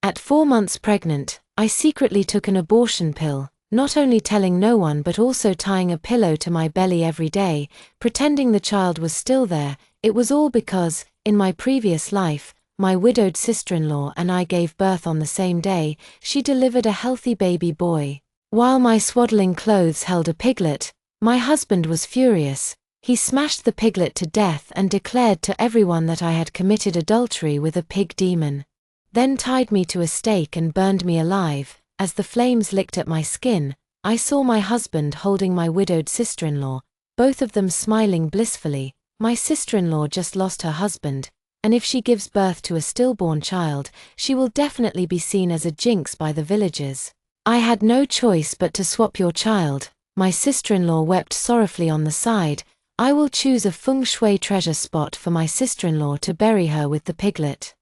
At 4 months pregnant, I secretly took an abortion pill, not only telling no one but also tying a pillow to my belly every day, pretending the child was still there. It was all because, in my previous life, my widowed sister-in-law and I gave birth on the same day. She delivered a healthy baby boy. While my swaddling clothes held a piglet, my husband was furious. He smashed the piglet to death and declared to everyone that I had committed adultery with a pig demon. Then tied me to a stake and burned me alive. As the flames licked at my skin, I saw my husband holding my widowed sister-in-law, both of them smiling blissfully. My sister-in-law just lost her husband, and if she gives birth to a stillborn child, she will definitely be seen as a jinx by the villagers. I had no choice but to swap your child. My sister-in-law wept sorrowfully on the side. I will choose a feng shui treasure spot for my sister-in-law to bury her with the piglet.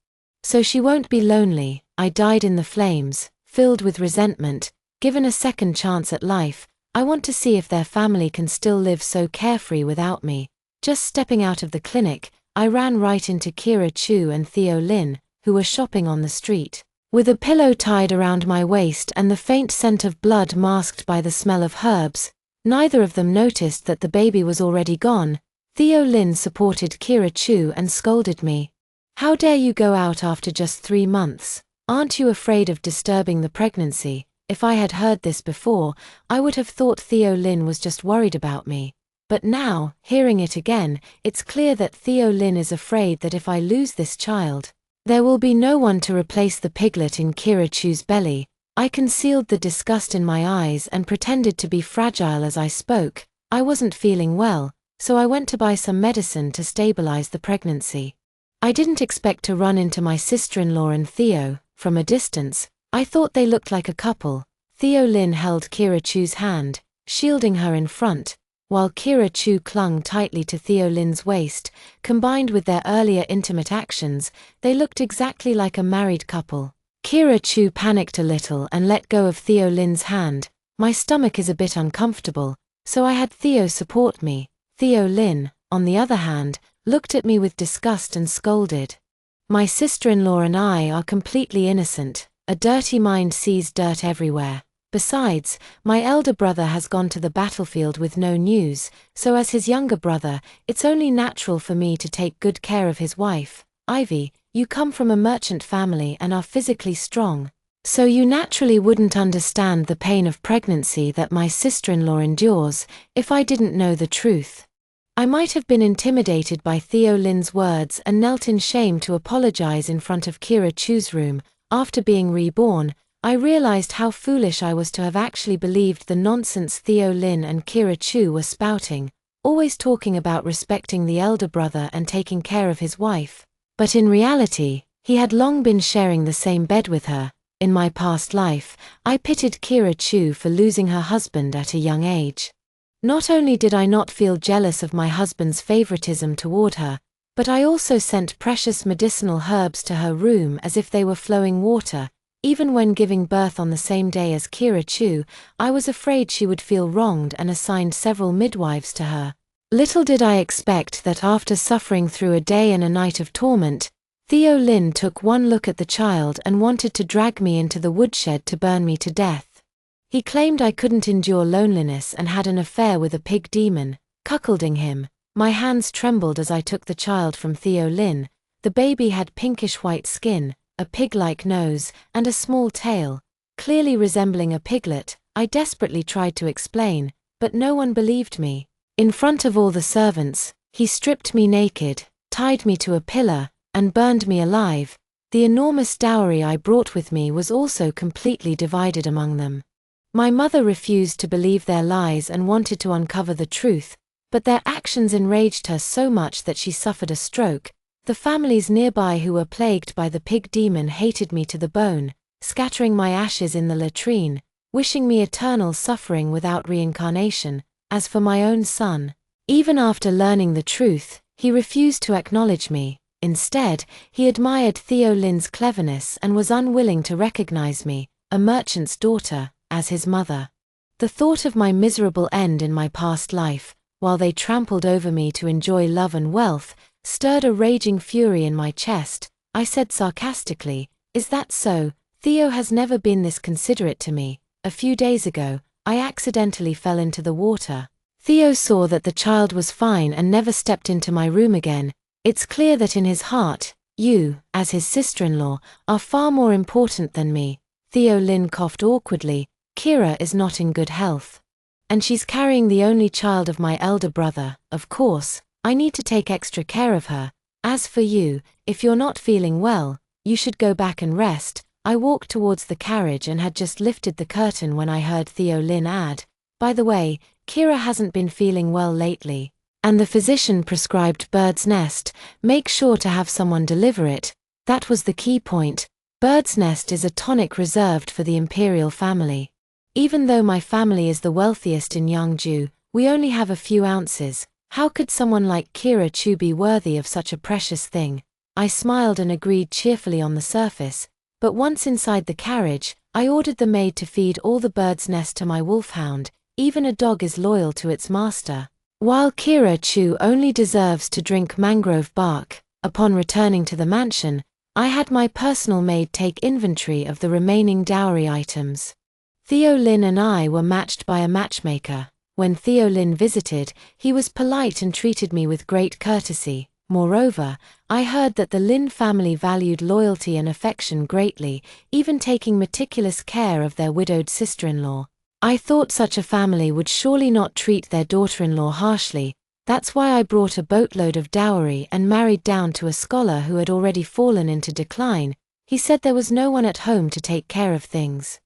So she won't be lonely. I died in the flames, filled with resentment, given a second chance at life. I want to see if their family can still live so carefree without me. Just stepping out of the clinic, I ran right into Kira Chu and Theo Lin, who were shopping on the street. With a pillow tied around my waist and the faint scent of blood masked by the smell of herbs, neither of them noticed that the baby was already gone. Theo Lin supported Kira Chu and scolded me. "How dare you go out after just 3 months? Aren't you afraid of disturbing the pregnancy?" If I had heard this before, I would have thought Theo Lin was just worried about me. But now, hearing it again, it's clear that Theo Lin is afraid that if I lose this child, there will be no one to replace the piglet in Kira Chu's belly. I concealed the disgust in my eyes and pretended to be fragile as I spoke. I wasn't feeling well, so I went to buy some medicine to stabilize the pregnancy. I didn't expect to run into my sister-in-law and Theo. From a distance, I thought they looked like a couple. Theo Lin held Kira Chu's hand, shielding her in front, while Kira Chu clung tightly to Theo Lin's waist. Combined with their earlier intimate actions, they looked exactly like a married couple. Kira Chu panicked a little and let go of Theo Lin's hand. My stomach is a bit uncomfortable, so I had Theo support me. Theo Lin, on the other hand, looked at me with disgust and scolded. My sister-in-law and I are completely innocent. A dirty mind sees dirt everywhere. Besides, my elder brother has gone to the battlefield with no news, so as his younger brother, it's only natural for me to take good care of his wife. Ivy, you come from a merchant family and are physically strong, so you naturally wouldn't understand the pain of pregnancy that my sister-in-law endures. If I didn't know the truth, I might have been intimidated by Theo Lin's words and knelt in shame to apologize in front of Kira Chu's room. After being reborn, I realized how foolish I was to have actually believed the nonsense Theo Lin and Kira Chu were spouting, always talking about respecting the elder brother and taking care of his wife. But in reality, he had long been sharing the same bed with her. In my past life, I pitied Kira Chu for losing her husband at a young age. Not only did I not feel jealous of my husband's favoritism toward her, but I also sent precious medicinal herbs to her room as if they were flowing water. Even when giving birth on the same day as Kira Chu, I was afraid she would feel wronged and assigned several midwives to her. Little did I expect that after suffering through a day and a night of torment, Theo Lin took one look at the child and wanted to drag me into the woodshed to burn me to death. He claimed I couldn't endure loneliness and had an affair with a pig demon, cuckolding him. My hands trembled as I took the child from Theo Lin. The baby had pinkish-white skin, a pig-like nose, and a small tail, clearly resembling a piglet. I desperately tried to explain, but no one believed me. In front of all the servants, he stripped me naked, tied me to a pillar, and burned me alive. The enormous dowry I brought with me was also completely divided among them. My mother refused to believe their lies and wanted to uncover the truth, but their actions enraged her so much that she suffered a stroke. The families nearby who were plagued by the pig demon hated me to the bone, scattering my ashes in the latrine, wishing me eternal suffering without reincarnation. As for my own son, even after learning the truth, he refused to acknowledge me. Instead, he admired Theo Lin's cleverness and was unwilling to recognize me, a merchant's daughter, as his mother. The thought of my miserable end in my past life, while they trampled over me to enjoy love and wealth, stirred a raging fury in my chest. I said sarcastically, "Is that so?" Theo has never been this considerate to me. A few days ago, I accidentally fell into the water. Theo saw that the child was fine and never stepped into my room again. It's clear that in his heart, you, as his sister-in-law, are far more important than me. Theo Lin coughed awkwardly. Kira is not in good health. And she's carrying the only child of my elder brother. Of course, I need to take extra care of her. As for you, if you're not feeling well, you should go back and rest. I walked towards the carriage and had just lifted the curtain when I heard Theo Lin add, "By the way, Kira hasn't been feeling well lately, and the physician prescribed bird's nest. Make sure to have someone deliver it." That was the key point. Bird's nest is a tonic reserved for the imperial family. Even though my family is the wealthiest in Yangju, we only have a few ounces. How could someone like Kira Chu be worthy of such a precious thing? I smiled and agreed cheerfully on the surface, but once inside the carriage, I ordered the maid to feed all the bird's nest to my wolfhound. Even a dog is loyal to its master. While Kira Chu only deserves to drink mangrove bark. Upon returning to the mansion, I had my personal maid take inventory of the remaining dowry items. Theo Lin and I were matched by a matchmaker. When Theo Lin visited, he was polite and treated me with great courtesy. Moreover, I heard that the Lin family valued loyalty and affection greatly, even taking meticulous care of their widowed sister-in-law. I thought such a family would surely not treat their daughter-in-law harshly. That's why I brought a boatload of dowry and married down to a scholar who had already fallen into decline. He said there was no one at home to take care of things.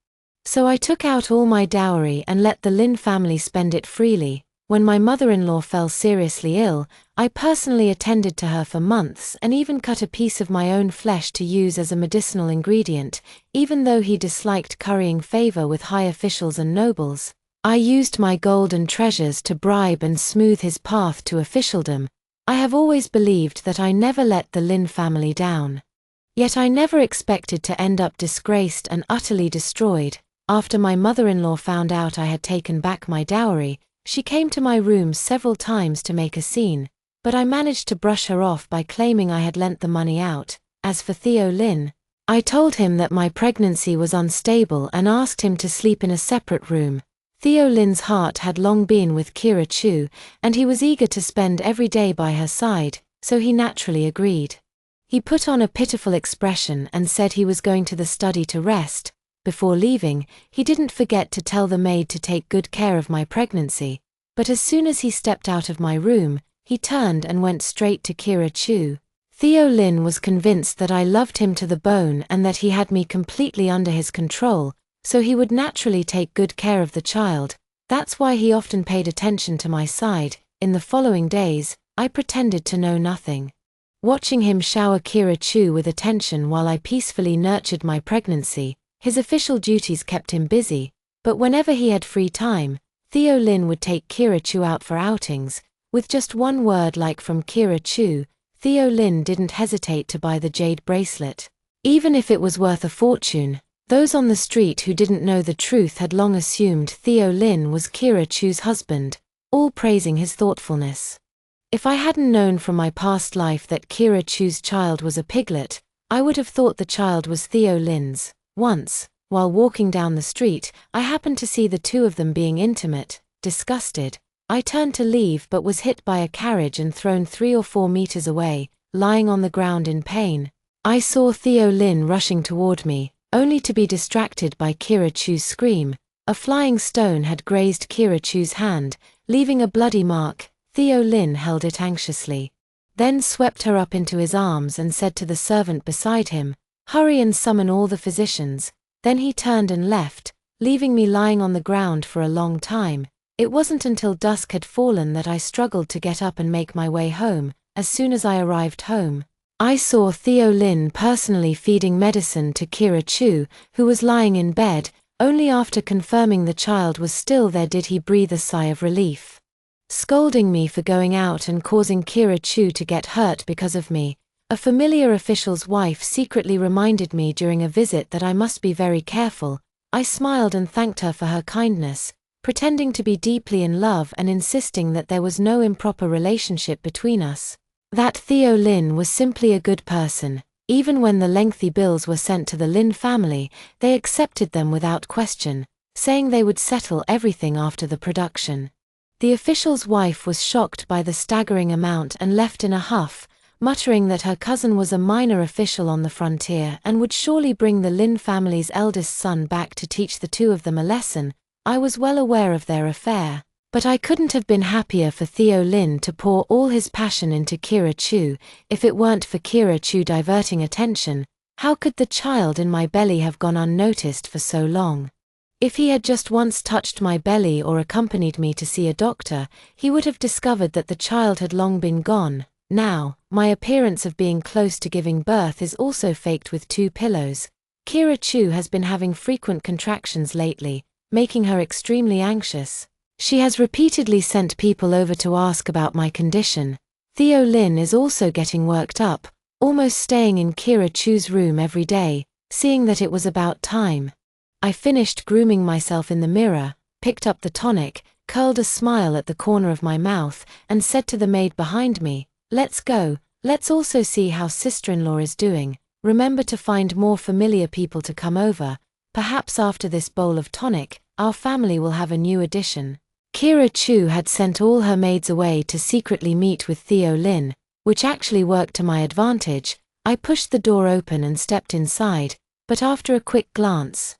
So I took out all my dowry and let the Lin family spend it freely. When my mother-in-law fell seriously ill, I personally attended to her for months and even cut a piece of my own flesh to use as a medicinal ingredient. Even though he disliked currying favor with high officials and nobles, I used my gold and treasures to bribe and smooth his path to officialdom. I have always believed that I never let the Lin family down. Yet I never expected to end up disgraced and utterly destroyed. After my mother-in-law found out I had taken back my dowry, she came to my room several times to make a scene, but I managed to brush her off by claiming I had lent the money out. As for Theo Lin, I told him that my pregnancy was unstable and asked him to sleep in a separate room. Theo Lin's heart had long been with Kira Chu, and he was eager to spend every day by her side, so he naturally agreed. He put on a pitiful expression and said he was going to the study to rest. Before leaving, he didn't forget to tell the maid to take good care of my pregnancy, but as soon as he stepped out of my room, he turned and went straight to Kira Chu. Theo Lin was convinced that I loved him to the bone and that he had me completely under his control, so he would naturally take good care of the child. That's why he often paid attention to my side. In the following days, I pretended to know nothing. Watching him shower Kira Chu with attention while I peacefully nurtured my pregnancy, his official duties kept him busy, but whenever he had free time, Theo Lin would take Kira Chu out for outings. With just one word like from Kira Chu, Theo Lin didn't hesitate to buy the jade bracelet. Even if it was worth a fortune, those on the street who didn't know the truth had long assumed Theo Lin was Kira Chu's husband, all praising his thoughtfulness. If I hadn't known from my past life that Kira Chu's child was a piglet, I would have thought the child was Theo Lin's. Once, while walking down the street, I happened to see the two of them being intimate. Disgusted, I turned to leave but was hit by a carriage and thrown 3 or 4 meters away, lying on the ground in pain. I saw Theo Lin rushing toward me, only to be distracted by Kira Chu's scream. A flying stone had grazed Kira Chu's hand, leaving a bloody mark. Theo Lin held it anxiously, then swept her up into his arms and said to the servant beside him, "Hurry and summon all the physicians." Then he turned and left, leaving me lying on the ground for a long time. It wasn't until dusk had fallen that I struggled to get up and make my way home. As soon as I arrived home, I saw Theo Lin personally feeding medicine to Kira Chu, who was lying in bed. Only after confirming the child was still there did he breathe a sigh of relief. Scolding me for going out and causing Kira Chu to get hurt because of me, a familiar official's wife secretly reminded me during a visit that I must be very careful. I smiled and thanked her for her kindness, pretending to be deeply in love and insisting that there was no improper relationship between us. That Theo Lin was simply a good person. Even when the lengthy bills were sent to the Lin family, they accepted them without question, saying they would settle everything after the production. The official's wife was shocked by the staggering amount and left in a huff, muttering that her cousin was a minor official on the frontier and would surely bring the Lin family's eldest son back to teach the two of them a lesson. I was well aware of their affair, but I couldn't have been happier for Theo Lin to pour all his passion into Kira Chu. If it weren't for Kira Chu diverting attention, how could the child in my belly have gone unnoticed for so long? If he had just once touched my belly or accompanied me to see a doctor, he would have discovered that the child had long been gone. Now, my appearance of being close to giving birth is also faked with 2 pillows. Kira Chu has been having frequent contractions lately, making her extremely anxious. She has repeatedly sent people over to ask about my condition. Theo Lin is also getting worked up, almost staying in Kira Chu's room every day, seeing that it was about time. I finished grooming myself in the mirror, picked up the tonic, curled a smile at the corner of my mouth, and said to the maid behind me, "Let's go, let's also see how sister-in-law is doing. Remember to find more familiar people to come over. Perhaps after this bowl of tonic, our family will have a new addition." Kira Chu had sent all her maids away to secretly meet with Theo Lin, which actually worked to my advantage. I pushed the door open and stepped inside, but after a quick glance,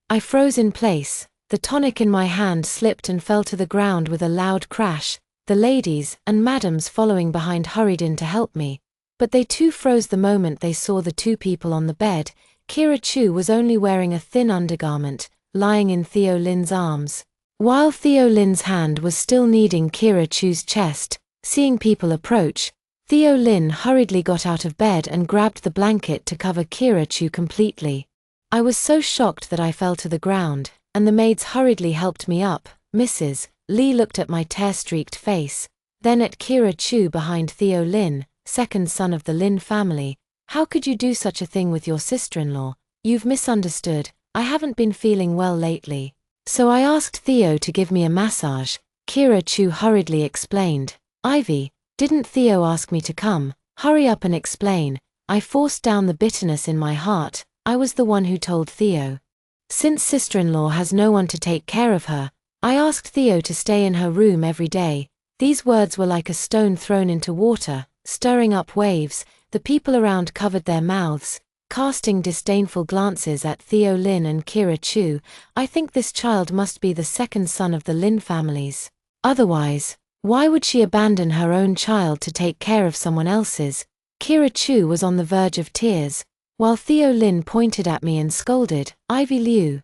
I froze in place. The tonic in my hand slipped and fell to the ground with a loud crash. The ladies and madams following behind hurried in to help me, but they too froze the moment they saw the 2 people on the bed. Kira Chu was only wearing a thin undergarment, lying in Theo Lin's arms. While Theo Lin's hand was still kneading Kira Chu's chest, seeing people approach, Theo Lin hurriedly got out of bed and grabbed the blanket to cover Kira Chu completely. I was so shocked that I fell to the ground, and the maids hurriedly helped me up. Mrs. Lee looked at my tear-streaked face, then at Kira Chu behind Theo Lin, second son of the Lin family. "How could you do such a thing with your sister-in-law? You've misunderstood. I haven't been feeling well lately. So I asked Theo to give me a massage," Kira Chu hurriedly explained. "Ivy, didn't Theo ask me to come? Hurry up and explain." I forced down the bitterness in my heart. I was the one who told Theo. Since sister-in-law has no one to take care of her, I asked Theo to stay in her room every day. These words were like a stone thrown into water, stirring up waves. The people around covered their mouths, casting disdainful glances at Theo Lin and Kira Chu. I think this child must be the second son of the Lin families. Otherwise, why would she abandon her own child to take care of someone else's? Kira Chu was on the verge of tears, while Theo Lin pointed at me and scolded, "Ivy Liu,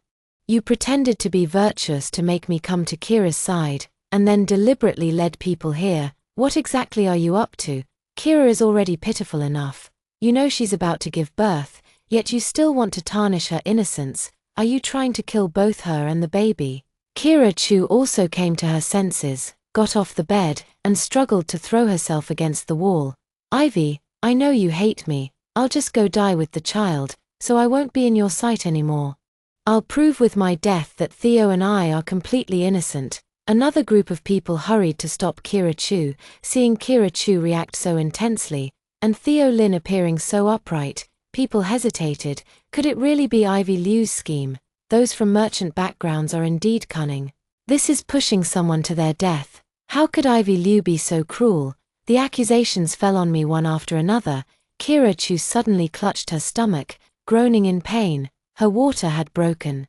you pretended to be virtuous to make me come to Kira's side, and then deliberately led people here. What exactly are you up to? Kira is already pitiful enough. You know she's about to give birth, yet you still want to tarnish her innocence. Are you trying to kill both her and the baby?" Kira Chu also came to her senses, got off the bed, and struggled to throw herself against the wall. "Ivy, I know you hate me. I'll just go die with the child, so I won't be in your sight anymore. I'll prove with my death that Theo and I are completely innocent." Another group of people hurried to stop Kira Chu. Seeing Kira Chu react so intensely, and Theo Lin appearing so upright, people hesitated. Could it really be Ivy Liu's scheme? Those from merchant backgrounds are indeed cunning. This is pushing someone to their death. How could Ivy Liu be so cruel? The accusations fell on me one after another. Kira Chu suddenly clutched her stomach, groaning in pain. Her water had broken.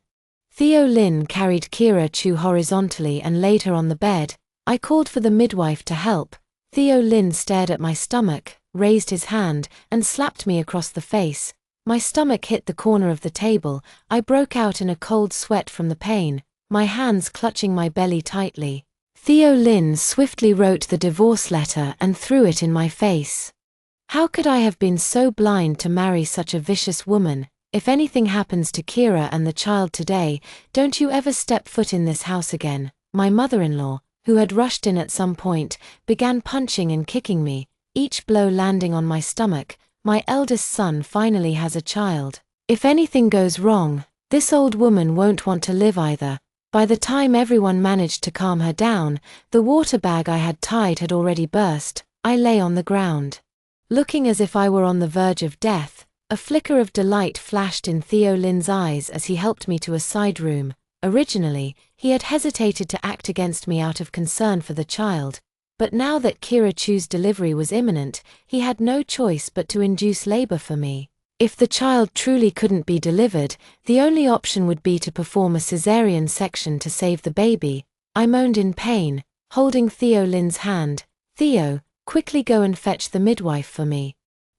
Theo Lin carried Kira Chu horizontally and laid her on the bed. I called for the midwife to help. Theo Lin stared at my stomach, raised his hand, and slapped me across the face. My stomach hit the corner of the table. I broke out in a cold sweat from the pain, my hands clutching my belly tightly. Theo Lin swiftly wrote the divorce letter and threw it in my face. How could I have been so blind to marry such a vicious woman? "If anything happens to Kira and the child today, don't you ever step foot in this house again." My mother-in-law, who had rushed in at some point, began punching and kicking me, each blow landing on my stomach. "My eldest son finally has a child. If anything goes wrong, this old woman won't want to live either." By the time everyone managed to calm her down, the water bag I had tied had already burst. I lay on the ground, looking as if I were on the verge of death. A flicker of delight flashed in Theo Lin's eyes as he helped me to a side room. Originally, he had hesitated to act against me out of concern for the child, but now that Kira Chu's delivery was imminent, he had no choice but to induce labor for me. If the child truly couldn't be delivered, the only option would be to perform a cesarean section to save the baby. I moaned in pain, holding Theo Lin's hand. "Theo, quickly go and fetch the midwife for me."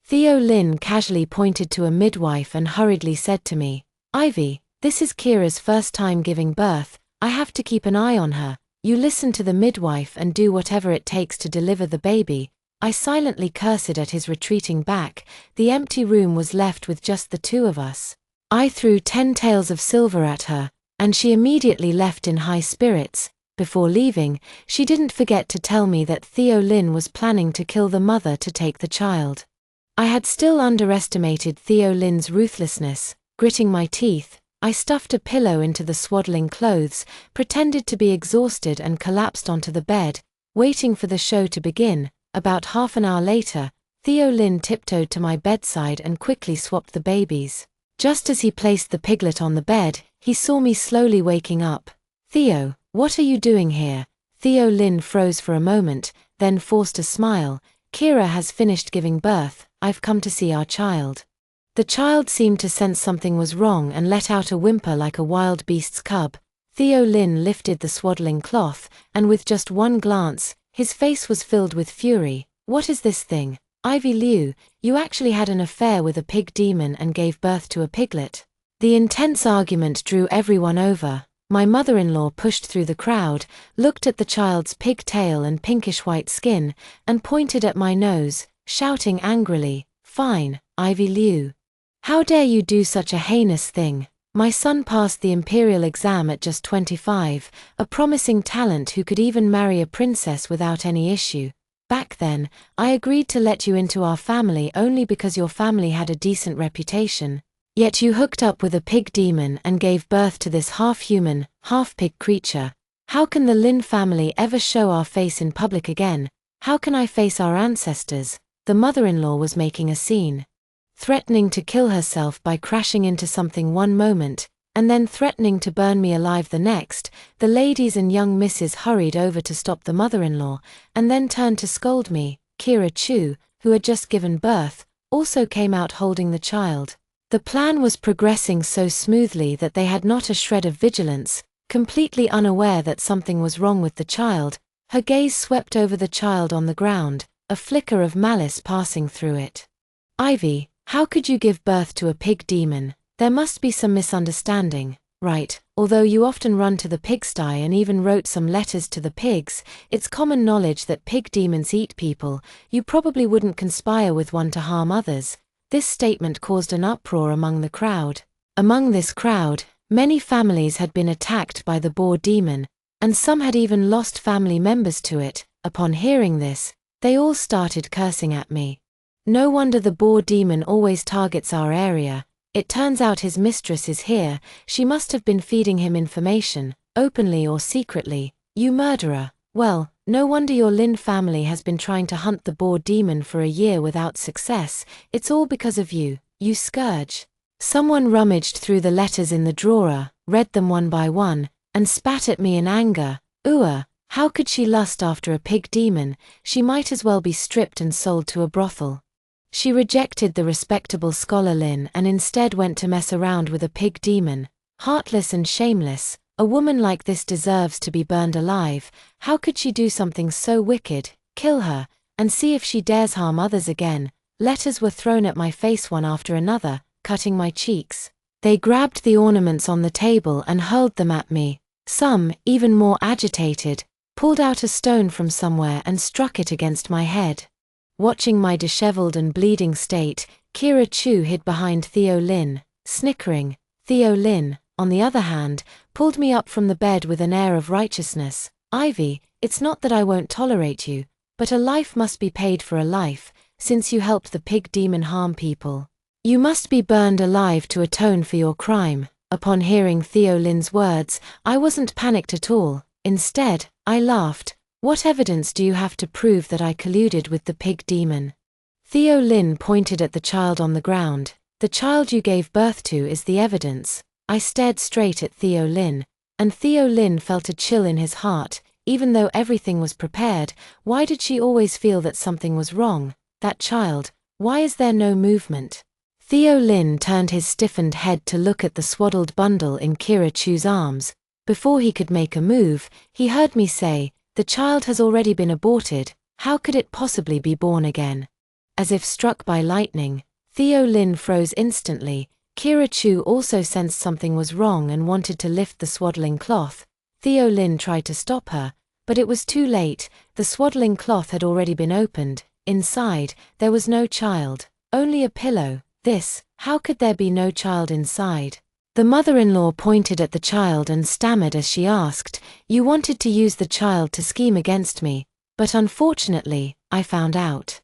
Theo Lin casually pointed to a midwife and hurriedly said to me, "Ivy, this is Kira's first time giving birth. I have to keep an eye on her. You listen to the midwife and do whatever it takes to deliver the baby." I silently cursed at his retreating back. The empty room was left with just the two of us. I threw 10 taels of silver at her, and she immediately left in high spirits. Before leaving, she didn't forget to tell me that Theo Lin was planning to kill the mother to take the child. I had still underestimated Theo Lin's ruthlessness. Gritting my teeth, I stuffed a pillow into the swaddling clothes, pretended to be exhausted and collapsed onto the bed, waiting for the show to begin. About half an hour later, Theo Lin tiptoed to my bedside and quickly swapped the babies. Just as he placed the piglet on the bed, he saw me slowly waking up. "Theo, what are you doing here?" Theo Lin froze for a moment, then forced a smile. "Kira has finished giving birth. I've come to see our child." The child seemed to sense something was wrong and let out a whimper like a wild beast's cub. Theo Lin lifted the swaddling cloth, and with just one glance, his face was filled with fury. "What is this thing? Ivy Liu, you actually had an affair with a pig demon and gave birth to a piglet." The intense argument drew everyone over. My mother-in-law pushed through the crowd, looked at the child's pigtail and pinkish-white skin, and pointed at my nose, shouting angrily, "Fine, Ivy Liu. How dare you do such a heinous thing?" My son passed the imperial exam at just 25, a promising talent who could even marry a princess without any issue. "Back then, I agreed to let you into our family only because your family had a decent reputation. Yet you hooked up with a pig demon and gave birth to this half-human, half-pig creature. How can the Lin family ever show our face in public again? How can I face our ancestors?" The mother-in-law was making a scene. Threatening to kill herself by crashing into something one moment, and then threatening to burn me alive the next, the ladies and young misses hurried over to stop the mother-in-law, and then turned to scold me. Kira Chu, who had just given birth, also came out holding the child. The plan was progressing so smoothly that they had not a shred of vigilance. Completely unaware that something was wrong with the child, her gaze swept over the child on the ground, a flicker of malice passing through it. "Ivy, how could you give birth to a pig demon? There must be some misunderstanding, right? Although you often run to the pigsty and even wrote some letters to the pigs, it's common knowledge that pig demons eat people. You probably wouldn't conspire with one to harm others." This statement caused an uproar among the crowd. Among this crowd, many families had been attacked by the boar demon, and some had even lost family members to it. Upon hearing this, they all started cursing at me. "No wonder the boar demon always targets our area. It turns out his mistress is here. She must have been feeding him information, openly or secretly. You murderer. Well, no wonder your Lin family has been trying to hunt the boar demon for a year without success. It's all because of you, you scourge." Someone rummaged through the letters in the drawer, read them one by one, and spat at me in anger. How could she lust after a pig demon? She might as well be stripped and sold to a brothel. She rejected the respectable scholar Lin and instead went to mess around with a pig demon. Heartless and shameless, a woman like this deserves to be burned alive. How could she do something so wicked? Kill her, and see if she dares harm others again. Letters were thrown at my face one after another, cutting my cheeks. They grabbed the ornaments on the table and hurled them at me. Some, even more agitated, pulled out a stone from somewhere and struck it against my head. Watching my disheveled and bleeding state, Kira Chu hid behind Theo Lin, snickering. Theo Lin, on the other hand, pulled me up from the bed with an air of righteousness. "Ivy, it's not that I won't tolerate you, but a life must be paid for a life, since you helped the pig demon harm people. You must be burned alive to atone for your crime." Upon hearing Theo Lin's words, I wasn't panicked at all. Instead, I laughed. "What evidence do you have to prove that I colluded with the pig demon?" Theo Lin pointed at the child on the ground. The child you gave birth to is the evidence. I stared straight at Theo Lin, and Theo Lin felt a chill in his heart. Even though everything was prepared, why did she always feel that something was wrong? That child, why is there no movement? Theo Lin turned his stiffened head to look at the swaddled bundle in Kira Chu's arms. Before he could make a move, he heard me say, "The child has already been aborted, how could it possibly be born again?" As if struck by lightning, Theo Lin froze instantly. Kira Chu also sensed something was wrong and wanted to lift the swaddling cloth. Theo Lin tried to stop her, but it was too late. The swaddling cloth had already been opened. Inside, there was no child, only a pillow. How could there be no child inside? The mother-in-law pointed at the child and stammered as she asked, "You wanted to use the child to scheme against me, but unfortunately, I found out.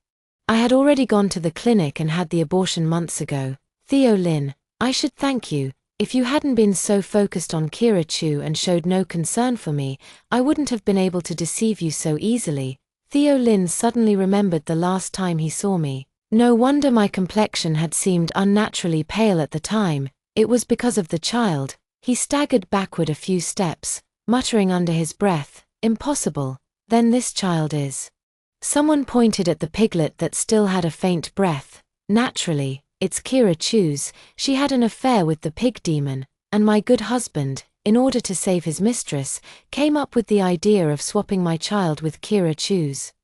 I had already gone to the clinic and had the abortion months ago. Theo Lin, I should thank you. If you hadn't been so focused on Kira Chu and showed no concern for me, I wouldn't have been able to deceive you so easily." Theo Lin suddenly remembered the last time he saw me. No wonder my complexion had seemed unnaturally pale at the time. It was because of the child. He staggered backward a few steps, muttering under his breath, "Impossible. Then this child is." Someone pointed at the piglet that still had a faint breath. "Naturally, it's Kira Chu's. She had an affair with the pig demon, and my good husband, in order to save his mistress, came up with the idea of swapping my child with Kira Chu's."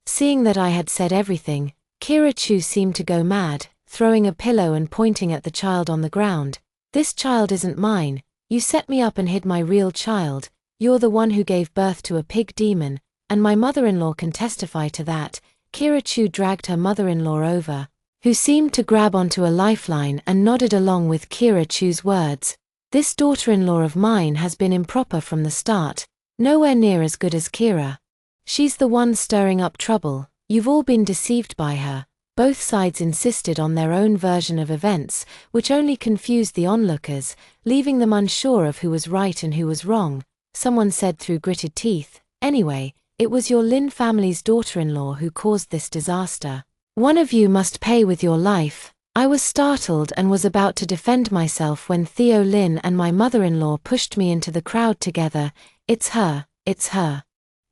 Seeing that I had said everything, Kira Chu seemed to go mad, throwing a pillow and pointing at the child on the ground. "This child isn't mine. You set me up and hid my real child. You're the one who gave birth to a pig demon, and my mother-in-law can testify to that." Kira Chu dragged her mother-in-law over, who seemed to grab onto a lifeline and nodded along with Kira Chu's words. "This daughter-in-law of mine has been improper from the start, nowhere near as good as Kira. She's the one stirring up trouble. You've all been deceived by her." Both sides insisted on their own version of events, which only confused the onlookers, leaving them unsure of who was right and who was wrong. Someone said through gritted teeth, "Anyway, it was your Lin family's daughter-in-law who caused this disaster. One of you must pay with your life." I was startled and was about to defend myself when Theo Lin and my mother-in-law pushed me into the crowd together. It's her.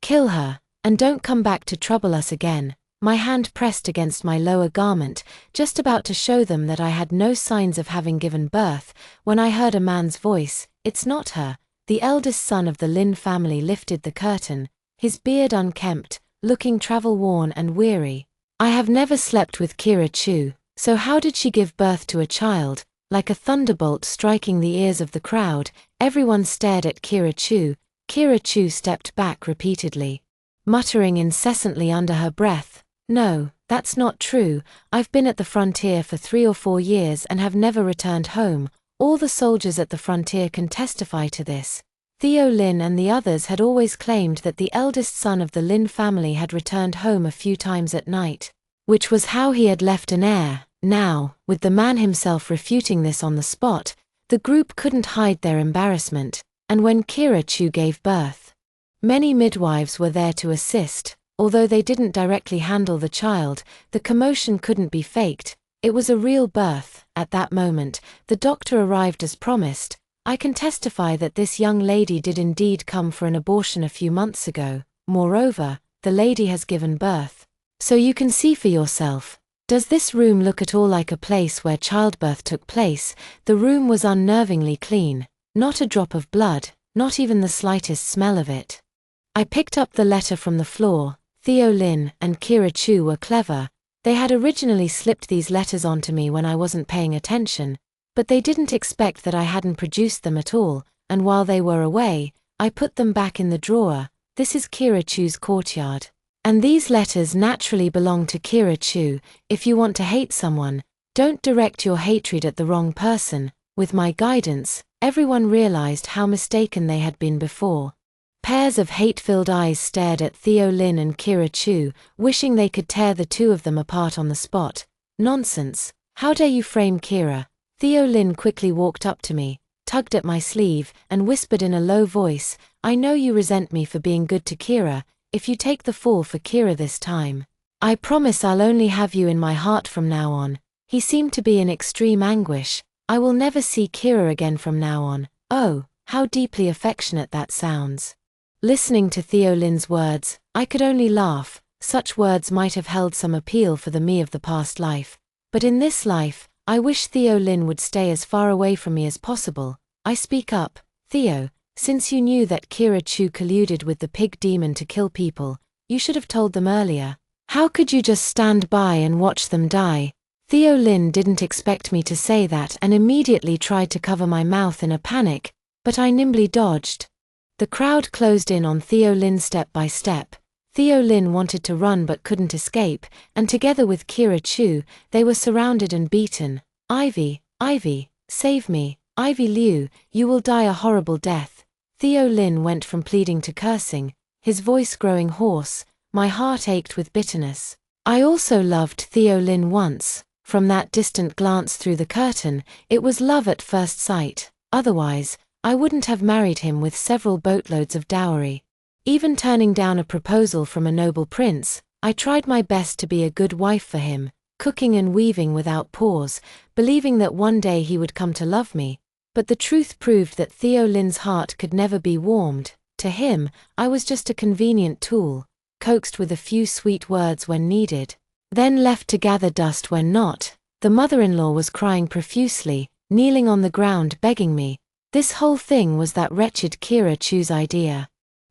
Kill her, and don't come back to trouble us again." My hand pressed against my lower garment, just about to show them that I had no signs of having given birth, when I heard a man's voice, "It's not her." The eldest son of the Lin family lifted the curtain, his beard unkempt, looking travel-worn and weary. "I have never slept with Kira Chu, so how did she give birth to a child?" Like a thunderbolt striking the ears of the crowd, everyone stared at Kira Chu. Kira Chu stepped back repeatedly, muttering incessantly under her breath, "No, that's not true. I've been at the frontier for 3 or 4 years and have never returned home. All the soldiers at the frontier can testify to this." Theo Lin and the others had always claimed that the eldest son of the Lin family had returned home a few times at night, which was how he had left an heir. Now, with the man himself refuting this on the spot, the group couldn't hide their embarrassment. And when Kira Chu gave birth, many midwives were there to assist. Although they didn't directly handle the child, the commotion couldn't be faked. It was a real birth. At that moment, the doctor arrived as promised. "I can testify that this young lady did indeed come for an abortion a few months ago. Moreover, the lady has given birth. So you can see for yourself. Does this room look at all like a place where childbirth took place?" The room was unnervingly clean. Not a drop of blood, not even the slightest smell of it. I picked up the letter from the floor. Theo Lin and Kira Chu were clever. They had originally slipped these letters onto me when I wasn't paying attention, but they didn't expect that I hadn't produced them at all, and while they were away, I put them back in the drawer. "This is Kira Chu's courtyard. And these letters naturally belong to Kira Chu. If you want to hate someone, don't direct your hatred at the wrong person." With my guidance, everyone realized how mistaken they had been before. Pairs of hate-filled eyes stared at Theo Lin and Kira Chu, wishing they could tear the two of them apart on the spot. "Nonsense. How dare you frame Kira?" Theo Lin quickly walked up to me, tugged at my sleeve, and whispered in a low voice, "I know you resent me for being good to Kira. If you take the fall for Kira this time, I promise I'll only have you in my heart from now on." He seemed to be in extreme anguish. I will never see Kira again from now on. Oh, how deeply affectionate that sounds. Listening to Theo Lin's words, I could only laugh. Such words might have held some appeal for the me of the past life. But in this life, I wish Theo Lin would stay as far away from me as possible. I speak up. Theo, since you knew that Kira Chu colluded with the pig demon to kill people, you should have told them earlier. How could you just stand by and watch them die? Theo Lin didn't expect me to say that and immediately tried to cover my mouth in a panic, but I nimbly dodged. The crowd closed in on Theo Lin step by step. Theo Lin wanted to run but couldn't escape, and together with Kira Chu, they were surrounded and beaten. Ivy, save me. Ivy Liu, you will die a horrible death. Theo Lin went from pleading to cursing, his voice growing hoarse. My heart ached with bitterness. I also loved Theo Lin once. From that distant glance through the curtain, it was love at first sight. Otherwise, I wouldn't have married him with several boatloads of dowry. Even turning down a proposal from a noble prince, I tried my best to be a good wife for him, cooking and weaving without pause, believing that one day he would come to love me. But the truth proved that Theo Lin's heart could never be warmed. To him, I was just a convenient tool, coaxed with a few sweet words when needed, then left to gather dust when not. The mother-in-law was crying profusely, kneeling on the ground begging me. This whole thing was that wretched Kira Chu's idea.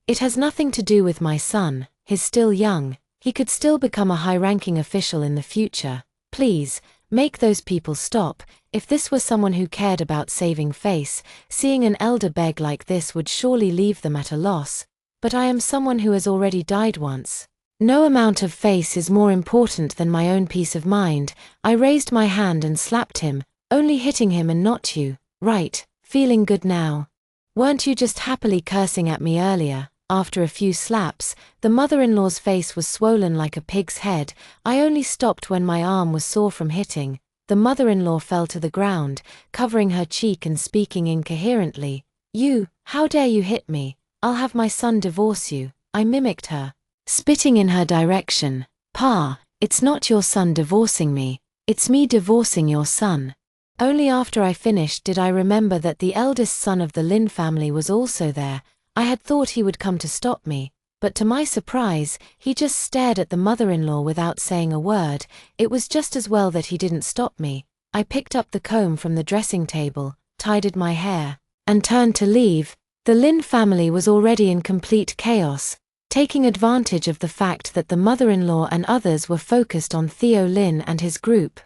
It has nothing to do with my son, he's still young, he could still become a high-ranking official in the future. Please, make those people stop. If this were someone who cared about saving face, seeing an elder beg like this would surely leave them at a loss. But I am someone who has already died once. No amount of face is more important than my own peace of mind. I raised my hand and slapped him, only hitting him and not you. Right, feeling good now. Weren't you just happily cursing at me earlier? After a few slaps, the mother-in-law's face was swollen like a pig's head. I only stopped when my arm was sore from hitting. The mother-in-law fell to the ground, covering her cheek and speaking incoherently. You, how dare you hit me? I'll have my son divorce you. I mimicked her, spitting in her direction. Pa, it's not your son divorcing me, it's me divorcing your son. Only after I finished did I remember that the eldest son of the Lin family was also there. I had thought he would come to stop me, but to my surprise, he just stared at the mother-in-law without saying a word. It was just as well that he didn't stop me. I picked up the comb from the dressing table, tidied my hair, and turned to leave. The Lin family was already in complete chaos, taking advantage of the fact that the mother-in-law and others were focused on Theo Lin and his group.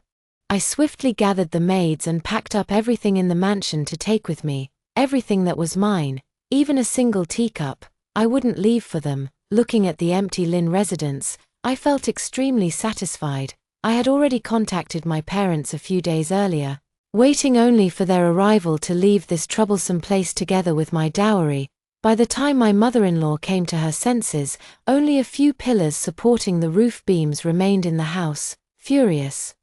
I swiftly gathered the maids and packed up everything in the mansion to take with me, everything that was mine. Even a single teacup, I wouldn't leave for them. Looking at the empty Lin residence, I felt extremely satisfied. I had already contacted my parents a few days earlier, waiting only for their arrival to leave this troublesome place together with my dowry. By the time my mother-in-law came to her senses, only a few pillars supporting the roof beams remained in the house. Furious,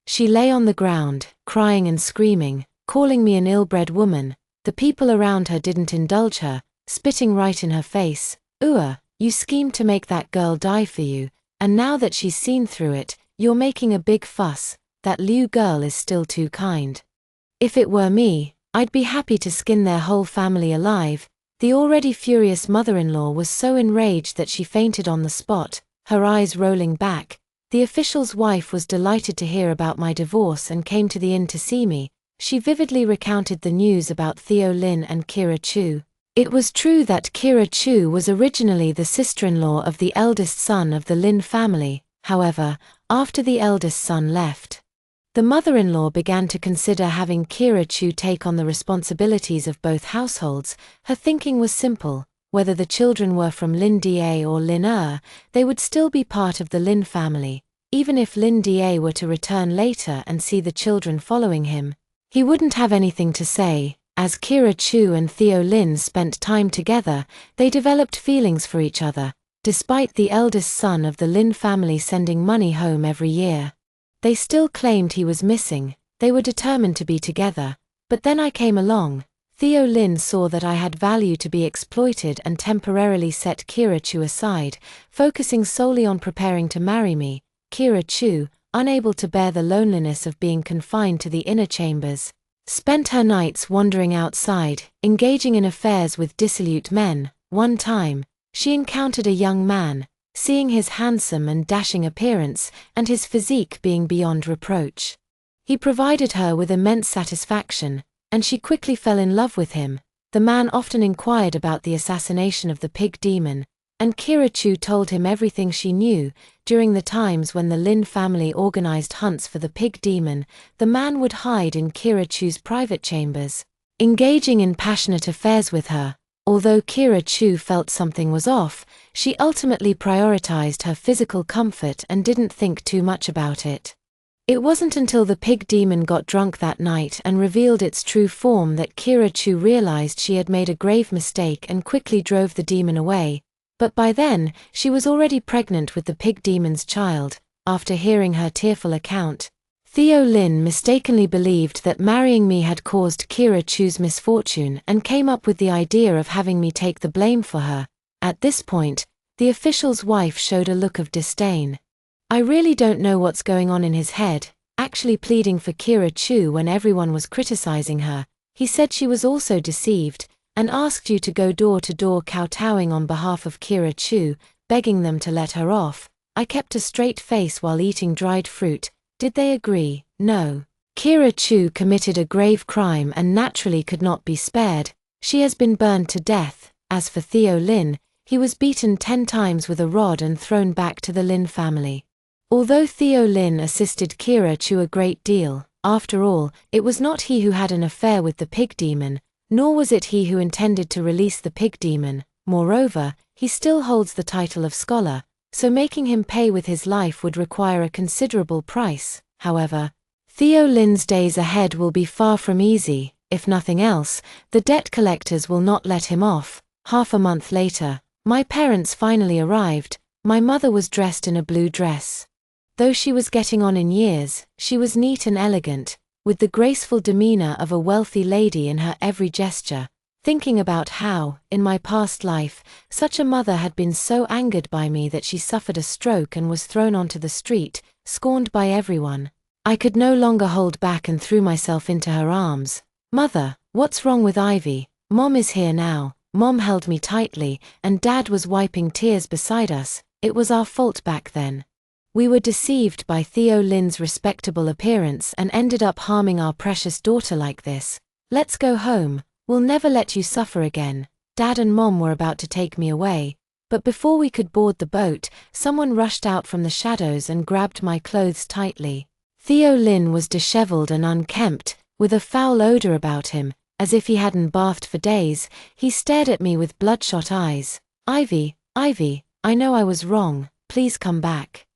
she lay on the ground, crying and screaming, calling me an ill-bred woman. The people around her didn't indulge her, spitting right in her face. You schemed to make that girl die for you, and now that she's seen through it, you're making a big fuss. That Liu girl is still too kind. If it were me, I'd be happy to skin their whole family alive. The already furious mother-in-law was so enraged that she fainted on the spot, her eyes rolling back. The official's wife was delighted to hear about my divorce and came to the inn to see me. She vividly recounted the news about Theo Lin and Kira Chu. It was true that Kira Chu was originally the sister-in-law of the eldest son of the Lin family. However, after the eldest son left, the mother-in-law began to consider having Kira Chu take on the responsibilities of both households. Her thinking was simple: whether the children were from Lin Da or Lin they would still be part of the Lin family. Even if Lin Da were to return later and see the children following him, he wouldn't have anything to say. As Kira Chu and Theo Lin spent time together, they developed feelings for each other. Despite the eldest son of the Lin family sending money home every year, they still claimed he was missing. They were determined to be together. But then I came along. Theo Lin saw that I had value to be exploited and temporarily set Kira Chu aside, focusing solely on preparing to marry me. Kira Chu, unable to bear the loneliness of being confined to the inner chambers, spent her nights wandering outside, engaging in affairs with dissolute men. One time, she encountered a young man, seeing his handsome and dashing appearance, and his physique being beyond reproach. He provided her with immense satisfaction, and she quickly fell in love with him. The man often inquired about the assassination of the pig demon, and Kira Chu told him everything she knew. During the times when the Lin family organized hunts for the pig demon, the man would hide in Kira Chu's private chambers, engaging in passionate affairs with her. Although Kira Chu felt something was off, she ultimately prioritized her physical comfort and didn't think too much about it. It wasn't until the pig demon got drunk that night and revealed its true form that Kira Chu realized she had made a grave mistake and quickly drove the demon away. But by then, she was already pregnant with the pig demon's child. After hearing her tearful account, Theo Lin mistakenly believed that marrying me had caused Kira Chu's misfortune and came up with the idea of having me take the blame for her. At this point, the official's wife showed a look of disdain. I really don't know what's going on in his head, actually pleading for Kira Chu when everyone was criticizing her. He said she was also deceived, and asked you to go door to door kowtowing on behalf of Kira Chu, begging them to let her off. I kept a straight face while eating dried fruit. Did they agree? No. Kira Chu committed a grave crime and naturally could not be spared. She has been burned to death. As for Theo Lin, he was beaten 10 times with a rod and thrown back to the Lin family. Although Theo Lin assisted Kira Chu a great deal, after all, it was not he who had an affair with the pig demon, nor was it he who intended to release the pig demon. Moreover, he still holds the title of scholar, so making him pay with his life would require a considerable price. However, Theo Lin's days ahead will be far from easy. If nothing else, the debt collectors will not let him off. Half a month later, my parents finally arrived. My mother was dressed in a blue dress. Though she was getting on in years, she was neat and elegant, with the graceful demeanor of a wealthy lady in her every gesture. Thinking about how, in my past life, such a mother had been so angered by me that she suffered a stroke and was thrown onto the street, scorned by everyone, I could no longer hold back and threw myself into her arms. Mother, what's wrong with Ivy? Mom is here now. Mom held me tightly, and Dad was wiping tears beside us. It was our fault back then. We were deceived by Theo Lin's respectable appearance and ended up harming our precious daughter like this. Let's go home. We'll never let you suffer again. Dad and Mom were about to take me away, but before we could board the boat, someone rushed out from the shadows and grabbed my clothes tightly. Theo Lin was disheveled and unkempt, with a foul odor about him, as if he hadn't bathed for days. He stared at me with bloodshot eyes. Ivy, I know I was wrong. Please come back.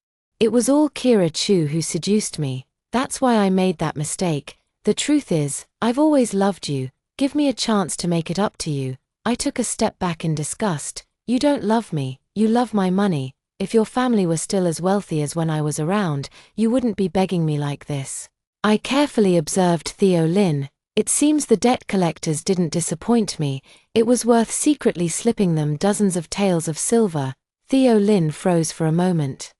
It was all Kira Chu who seduced me. That's why I made that mistake. The truth is, I've always loved you. Give me a chance to make it up to you. I took a step back in disgust. You don't love me, you love my money. If your family were still as wealthy as when I was around, you wouldn't be begging me like this. I carefully observed Theo Lin. It seems the debt collectors didn't disappoint me. It was worth secretly slipping them dozens of taels of silver. Theo Lin froze for a moment,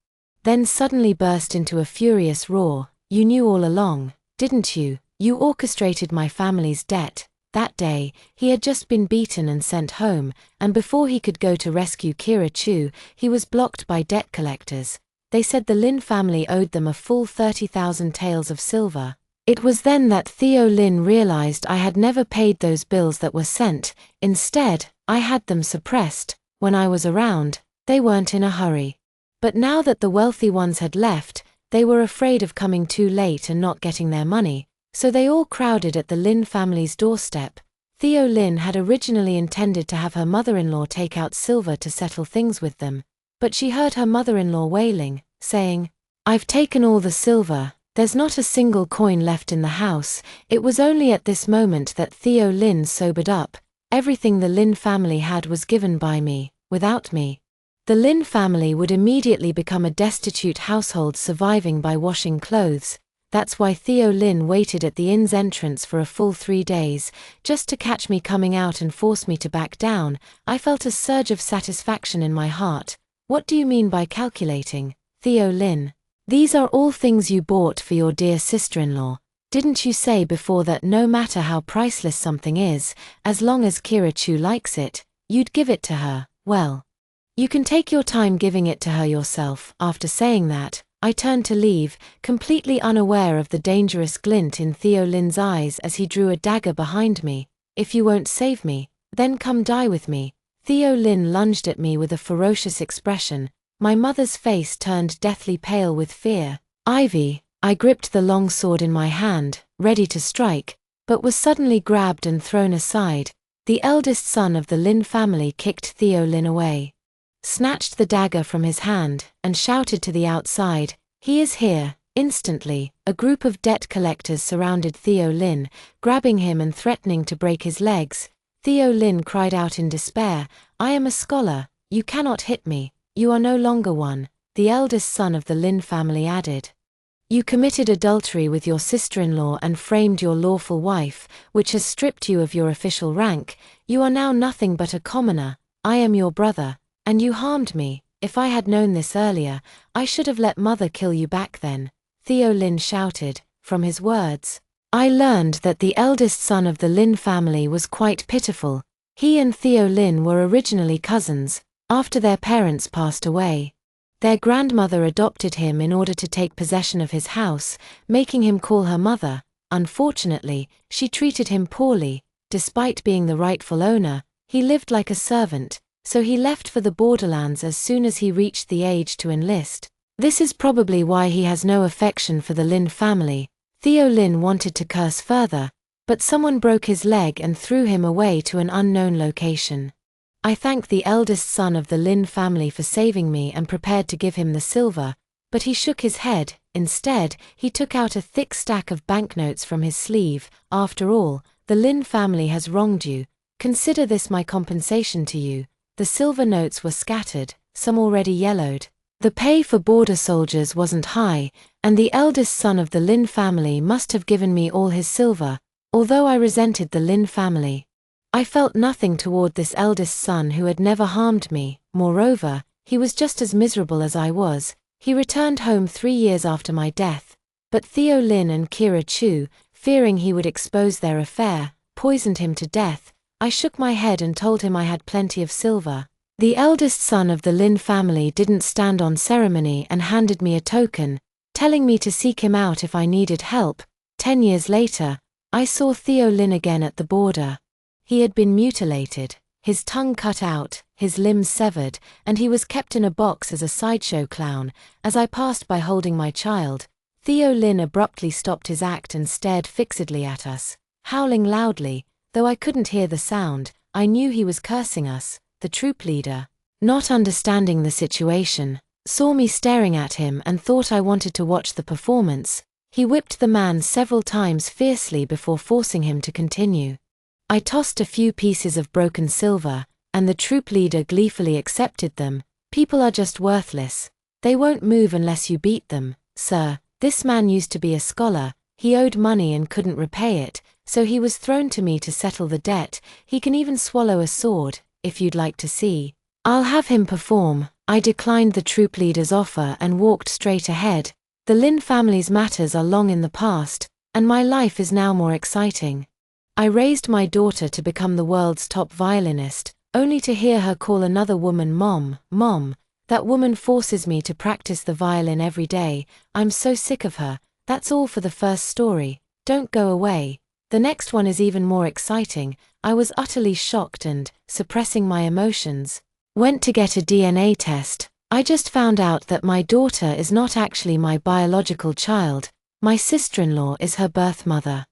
then suddenly burst into a furious roar. You knew all along, didn't you? You orchestrated my family's debt. That day, he had just been beaten and sent home, and before he could go to rescue Kira Chu, he was blocked by debt collectors. They said the Lin family owed them a full 30,000 taels of silver. It was then that Theo Lin realized I had never paid those bills that were sent. Instead, I had them suppressed. When I was around, they weren't in a hurry. But now that the wealthy ones had left, they were afraid of coming too late and not getting their money, so they all crowded at the Lin family's doorstep. Theo Lin had originally intended to have her mother-in-law take out silver to settle things with them, but she heard her mother-in-law wailing, saying, "I've taken all the silver, there's not a single coin left in the house." It was only at this moment that Theo Lin sobered up. Everything the Lin family had was given by me. Without me, the Lin family would immediately become a destitute household surviving by washing clothes. That's why Theo Lin waited at the inn's entrance for a full 3 days, just to catch me coming out and force me to back down. I felt a surge of satisfaction in my heart. What do you mean by calculating, Theo Lin? These are all things you bought for your dear sister-in-law. Didn't you say before that no matter how priceless something is, as long as Kira-chu likes it, you'd give it to her? Well, you can take your time giving it to her yourself." After saying that, I turned to leave, completely unaware of the dangerous glint in Theo Lin's eyes as he drew a dagger behind me. "If you won't save me, then come die with me." Theo Lin lunged at me with a ferocious expression. My mother's face turned deathly pale with fear. "Ivy," I gripped the long sword in my hand, ready to strike, but was suddenly grabbed and thrown aside. The eldest son of the Lin family kicked Theo Lin away, snatched the dagger from his hand, and shouted to the outside, "He is here!" Instantly, a group of debt collectors surrounded Theo Lin, grabbing him and threatening to break his legs. Theo Lin cried out in despair, "I am a scholar, you cannot hit me, you are no longer one." The eldest son of the Lin family added, "You committed adultery with your sister-in-law and framed your lawful wife, which has stripped you of your official rank. You are now nothing but a commoner. I am your brother, and you harmed me. If I had known this earlier, I should have let mother kill you back then." Theo Lin shouted. From his words, I learned that the eldest son of the Lin family was quite pitiful. He and Theo Lin were originally cousins. After their parents passed away, their grandmother adopted him in order to take possession of his house, making him call her mother. Unfortunately, she treated him poorly. Despite being the rightful owner, he lived like a servant, so he left for the borderlands as soon as he reached the age to enlist. This is probably why he has no affection for the Lin family. Theo Lin wanted to curse further, but someone broke his leg and threw him away to an unknown location. I thanked the eldest son of the Lin family for saving me and prepared to give him the silver, but he shook his head. Instead, he took out a thick stack of banknotes from his sleeve. "After all, the Lin family has wronged you. Consider this my compensation to you." The silver notes were scattered, some already yellowed. The pay for border soldiers wasn't high, and the eldest son of the Lin family must have given me all his silver. Although I resented the Lin family, I felt nothing toward this eldest son who had never harmed me. Moreover, he was just as miserable as I was. He returned home 3 years after my death, but Theo Lin and Kira-chu, fearing he would expose their affair, poisoned him to death. I shook my head and told him I had plenty of silver. The eldest son of the Lin family didn't stand on ceremony and handed me a token, telling me to seek him out if I needed help. 10 years later, I saw Theo Lin again at the border. He had been mutilated, his tongue cut out, his limbs severed, and he was kept in a box as a sideshow clown. As I passed by holding my child, Theo Lin abruptly stopped his act and stared fixedly at us, howling loudly. Though I couldn't hear the sound, I knew he was cursing us. The troop leader, not understanding the situation, saw me staring at him and thought I wanted to watch the performance. He whipped the man several times fiercely before forcing him to continue. I tossed a few pieces of broken silver, and the troop leader gleefully accepted them. "People are just worthless. They won't move unless you beat them, sir. This man used to be a scholar. He owed money and couldn't repay it, so he was thrown to me to settle the debt. He can even swallow a sword, if you'd like to see. I'll have him perform." I declined the troop leader's offer and walked straight ahead. The Lin family's matters are long in the past, and my life is now more exciting. I raised my daughter to become the world's top violinist, only to hear her call another woman mom. "Mom, that woman forces me to practice the violin every day. I'm so sick of her." That's all for the first story. Don't go away. The next one is even more exciting. I was utterly shocked and, suppressing my emotions, went to get a DNA test. I just found out that my daughter is not actually my biological child. My sister-in-law is her birth mother.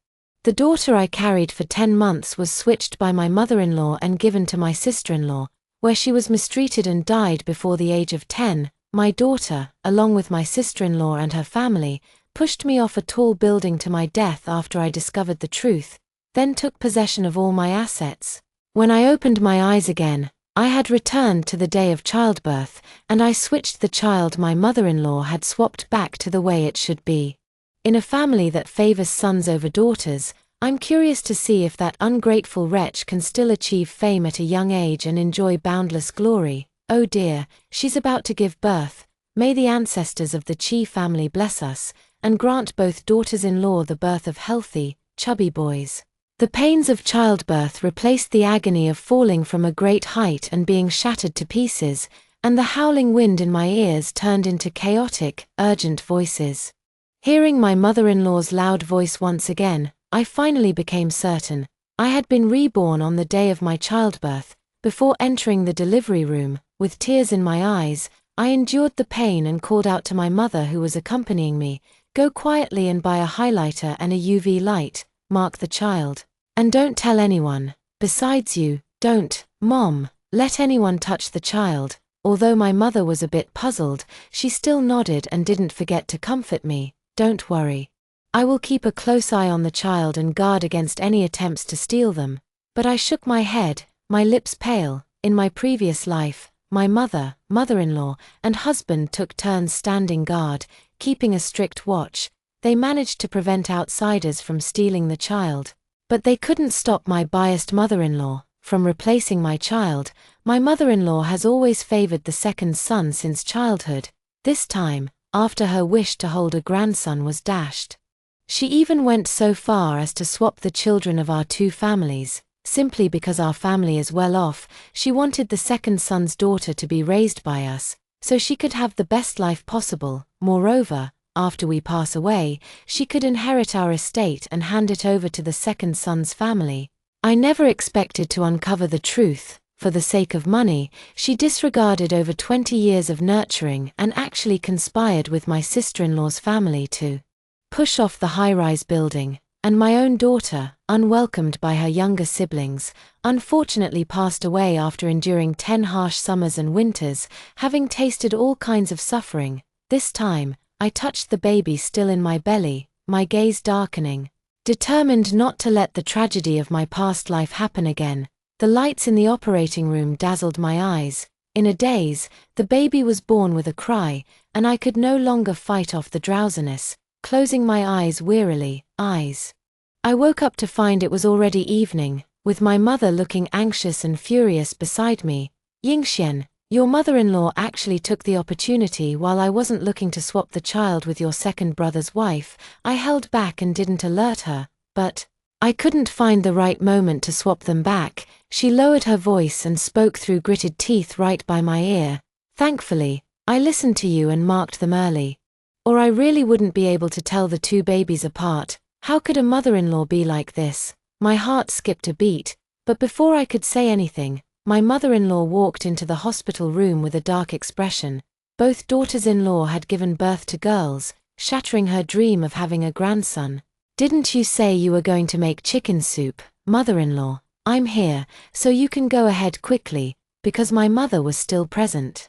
The daughter I carried for 10 months was switched by my mother-in-law and given to my sister-in-law, where she was mistreated and died before the age of 10. My daughter, along with my sister-in-law and her family, pushed me off a tall building to my death after I discovered the truth, then took possession of all my assets. When I opened my eyes again, I had returned to the day of childbirth, and I switched the child my mother-in-law had swapped back to the way it should be. In a family that favors sons over daughters, I'm curious to see if that ungrateful wretch can still achieve fame at a young age and enjoy boundless glory. Oh dear, she's about to give birth. May the ancestors of the Chi family bless us, and grant both daughters-in-law the birth of healthy, chubby boys. The pains of childbirth replaced the agony of falling from a great height and being shattered to pieces, and the howling wind in my ears turned into chaotic, urgent voices. Hearing my mother-in-law's loud voice once again, I finally became certain I had been reborn on the day of my childbirth. Before entering the delivery room, with tears in my eyes, I endured the pain and called out to my mother who was accompanying me, "Go quietly and buy a highlighter and a UV light, mark the child. And don't tell anyone. Besides you, don't, Mom, let anyone touch the child." Although my mother was a bit puzzled, she still nodded and didn't forget to comfort me. "Don't worry. I will keep a close eye on the child and guard against any attempts to steal them." But I shook my head, my lips pale. In my previous life, my mother, mother-in-law, and husband took turns standing guard, keeping a strict watch. They managed to prevent outsiders from stealing the child. But they couldn't stop my biased mother-in-law from replacing my child. My mother-in-law has always favored the second son since childhood. This time, after her wish to hold a grandson was dashed. She even went so far as to swap the children of our two families. Simply because our family is well off, she wanted the second son's daughter to be raised by us, so she could have the best life possible. Moreover, after we pass away, she could inherit our estate and hand it over to the second son's family. I never expected to uncover the truth. For the sake of money, she disregarded over 20 years of nurturing and actually conspired with my sister-in-law's family to push off the high-rise building, and my own daughter, unwelcomed by her younger siblings, unfortunately passed away after enduring 10 harsh summers and winters, having tasted all kinds of suffering. This time, I touched the baby still in my belly, my gaze darkening, determined not to let the tragedy of my past life happen again. The lights in the operating room dazzled my eyes. In a daze, the baby was born with a cry, and I could no longer fight off the drowsiness, closing my eyes wearily. I woke up to find it was already evening, with my mother looking anxious and furious beside me. "Yingxian, your mother-in-law actually took the opportunity while I wasn't looking to swap the child with your second brother's wife." I held back and didn't alert her, but I couldn't find the right moment to swap them back. She lowered her voice and spoke through gritted teeth right by my ear. "Thankfully, I listened to you and marked them early. Or I really wouldn't be able to tell the two babies apart. How could a mother-in-law be like this?" My heart skipped a beat, but before I could say anything, my mother-in-law walked into the hospital room with a dark expression. Both daughters-in-law had given birth to girls, shattering her dream of having a grandson. "Didn't you say you were going to make chicken soup, mother-in-law? I'm here, so you can go ahead quickly," because my mother was still present.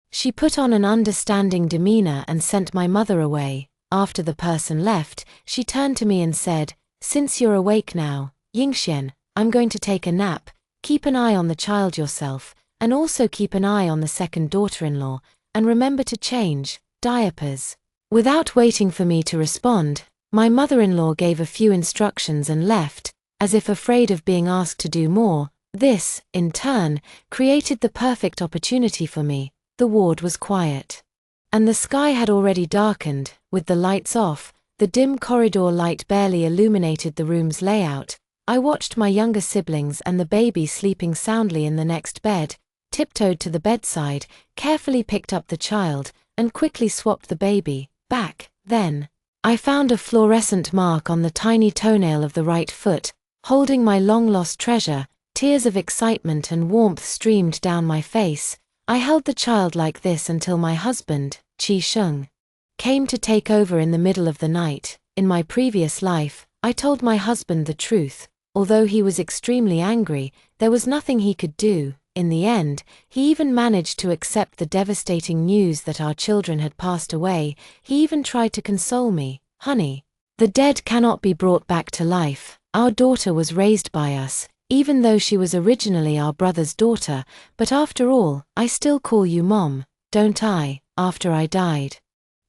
She put on an understanding demeanor and sent my mother away. After the person left, she turned to me and said, "Since you're awake now, Yingxian, I'm going to take a nap. Keep an eye on the child yourself, and also keep an eye on the second daughter-in-law, and remember to change diapers." Without waiting for me to respond, my mother-in-law gave a few instructions and left, as if afraid of being asked to do more. This, in turn, created the perfect opportunity for me. The ward was quiet, and the sky had already darkened. With the lights off, the dim corridor light barely illuminated the room's layout. I watched my younger siblings and the baby sleeping soundly in the next bed, tiptoed to the bedside, carefully picked up the child, and quickly swapped the baby back. Then, I found a fluorescent mark on the tiny toenail of the right foot. Holding my long-lost treasure, tears of excitement and warmth streamed down my face. I held the child like this until my husband, Qi Sheng, came to take over in the middle of the night. In my previous life, I told my husband the truth. Although he was extremely angry, there was nothing he could do. In the end, he even managed to accept the devastating news that our children had passed away. He even tried to console me. "Honey, the dead cannot be brought back to life. Our daughter was raised by us, even though she was originally our brother's daughter, but after all, I still call you Mom, don't I?" After I died,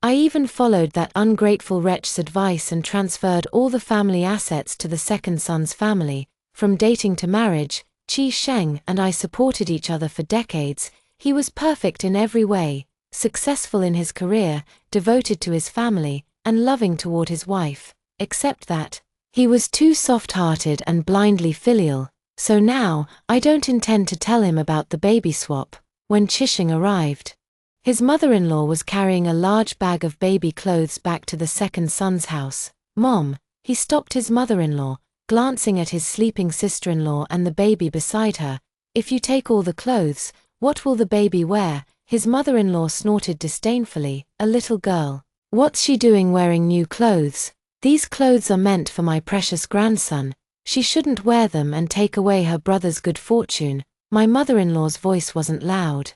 I even followed that ungrateful wretch's advice and transferred all the family assets to the second son's family. From dating to marriage, Qi Sheng and I supported each other for decades. He was perfect in every way, successful in his career, devoted to his family, and loving toward his wife, except that he was too soft-hearted and blindly filial, so now I don't intend to tell him about the baby swap. When Chisheng arrived, his mother-in-law was carrying a large bag of baby clothes back to the second son's house. "Mom," he stopped his mother-in-law, glancing at his sleeping sister-in-law and the baby beside her. "If you take all the clothes, what will the baby wear?" His mother-in-law snorted disdainfully. "A little girl. What's she doing wearing new clothes? These clothes are meant for my precious grandson. She shouldn't wear them and take away her brother's good fortune." My mother-in-law's voice wasn't loud,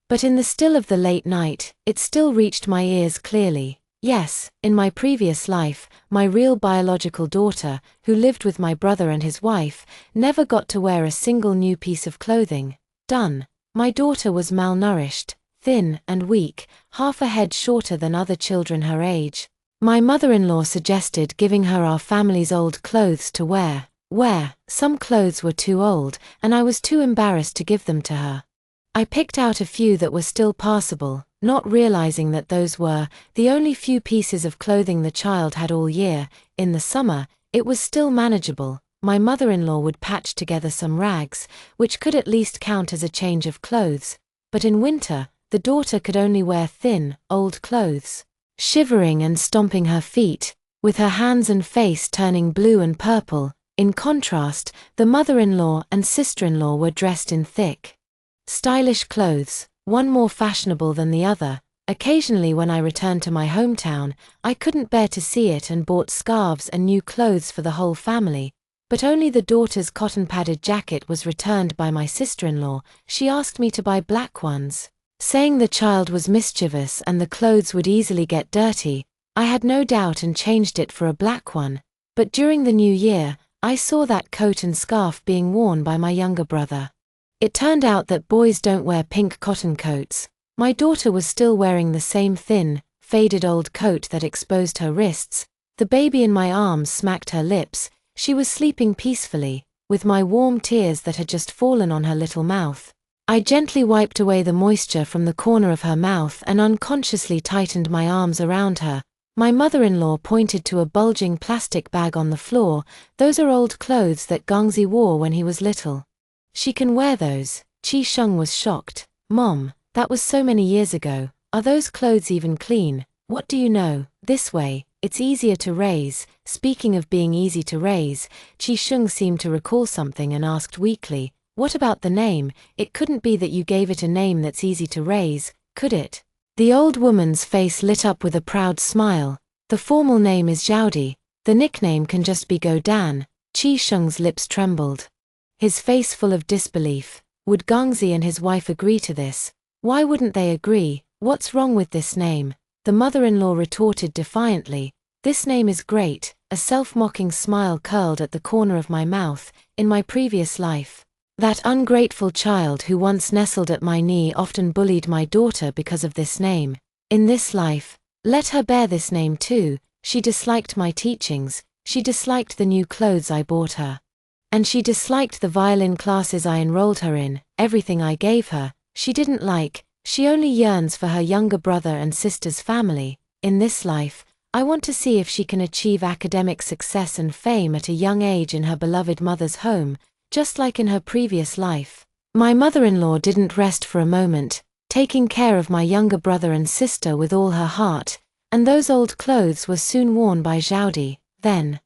but in the still of the late night, it still reached my ears clearly. Yes, in my previous life, my real biological daughter, who lived with my brother and his wife, never got to wear a single new piece of clothing. Done. My daughter was malnourished, thin and weak, half a head shorter than other children her age. My mother-in-law suggested giving her our family's old clothes to wear. Some clothes were too old, and I was too embarrassed to give them to her. I picked out a few that were still passable, not realizing that those were the only few pieces of clothing the child had all year. In the summer, it was still manageable. My mother-in-law would patch together some rags, which could at least count as a change of clothes, but in winter, the daughter could only wear thin, old clothes. Shivering and stomping her feet, with her hands and face turning blue and purple. In contrast, the mother-in-law and sister-in-law were dressed in thick, stylish clothes, one more fashionable than the other. Occasionally when I returned to my hometown, I couldn't bear to see it and bought scarves and new clothes for the whole family, but only the daughter's cotton-padded jacket was returned by my sister-in-law. She asked me to buy black ones, saying the child was mischievous and the clothes would easily get dirty. I had no doubt and changed it for a black one, but during the new year, I saw that coat and scarf being worn by my younger brother. It turned out that boys don't wear pink cotton coats. My daughter was still wearing the same thin, faded old coat that exposed her wrists. The baby in my arms smacked her lips. She was sleeping peacefully, with my warm tears that had just fallen on her little mouth. I gently wiped away the moisture from the corner of her mouth and unconsciously tightened my arms around her. My mother-in-law pointed to a bulging plastic bag on the floor. "Those are old clothes that Gongzi wore when he was little. She can wear those." Chisheng was shocked. "Mom, that was so many years ago. Are those clothes even clean?" "What do you know? This way, it's easier to raise." Speaking of being easy to raise, Chisheng seemed to recall something and asked weakly, "What about the name? It couldn't be that you gave it a name that's easy to raise, could it?" The old woman's face lit up with a proud smile. "The formal name is Zhaodi. The nickname can just be Godan." Chisheng's lips trembled, his face full of disbelief. Would Gongzi and his wife agree to this? Why wouldn't they agree? What's wrong with this name? The mother-in-law retorted defiantly, "This name is great." A self-mocking smile curled at the corner of my mouth. In my previous life, that ungrateful child who once nestled at my knee often bullied my daughter because of this name. In this life, let her bear this name too. She disliked my teachings, she disliked the new clothes I bought her, and she disliked the violin classes I enrolled her in. Everything I gave her, she didn't like. She only yearns for her younger brother and sister's family. In this life, I want to see if she can achieve academic success and fame at a young age in her beloved mother's home, just like in her previous life. My mother-in-law didn't rest for a moment, taking care of my younger brother and sister with all her heart, and those old clothes were soon worn by Zhaodi. Then,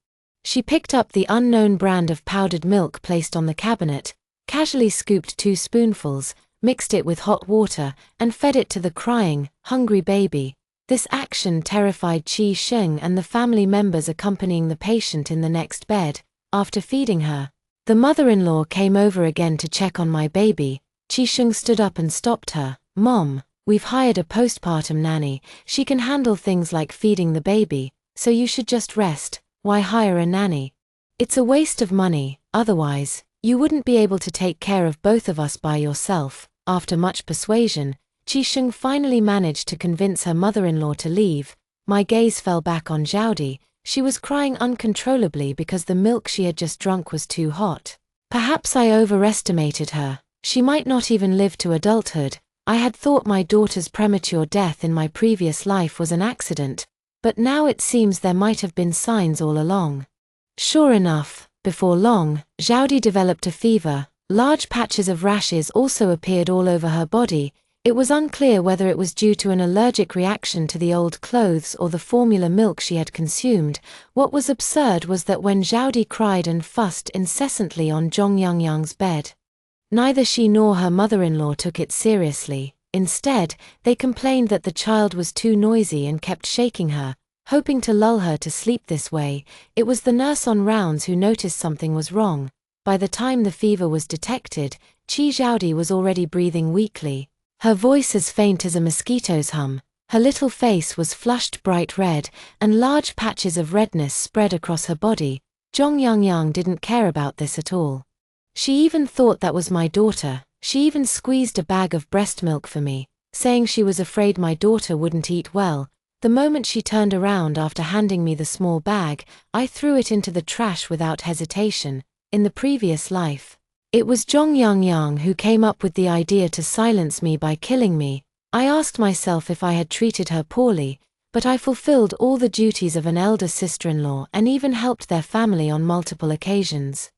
she picked up the unknown brand of powdered milk placed on the cabinet, casually scooped 2 spoonfuls, mixed it with hot water, and fed it to the crying, hungry baby. This action terrified Chisheng and the family members accompanying the patient in the next bed. After feeding her, the mother-in-law came over again to check on my baby. Chisheng stood up and stopped her. "Mom, we've hired a postpartum nanny. She can handle things like feeding the baby, so you should just rest. Why hire a nanny? It's a waste of money. Otherwise, you wouldn't be able to take care of both of us by yourself." After much persuasion, Chisheng finally managed to convince her mother-in-law to leave. My gaze fell back on Zhaodi. She was crying uncontrollably because the milk she had just drunk was too hot. Perhaps I overestimated her. She might not even live to adulthood. I had thought my daughter's premature death in my previous life was an accident, but now it seems there might have been signs all along. Sure enough, before long, Xiaodi developed a fever. Large patches of rashes also appeared all over her body. It was unclear whether it was due to an allergic reaction to the old clothes or the formula milk she had consumed. What was absurd was that when Xiaodi cried and fussed incessantly on Zhong Yangyang's bed, neither she nor her mother-in-law took it seriously. Instead, they complained that the child was too noisy and kept shaking her, hoping to lull her to sleep this way. It was the nurse on rounds who noticed something was wrong. By the time the fever was detected, Qi Xiaodi was already breathing weakly, her voice as faint as a mosquito's hum. Her little face was flushed bright red, and large patches of redness spread across her body. Zhong Yangyang didn't care about this at all. She even thought that was my daughter. She even squeezed a bag of breast milk for me, saying she was afraid my daughter wouldn't eat well. The moment she turned around after handing me the small bag, I threw it into the trash without hesitation. In the previous life, it was Zhong Yangyang who came up with the idea to silence me by killing me. I asked myself if I had treated her poorly, but I fulfilled all the duties of an elder sister-in-law and even helped their family on multiple occasions.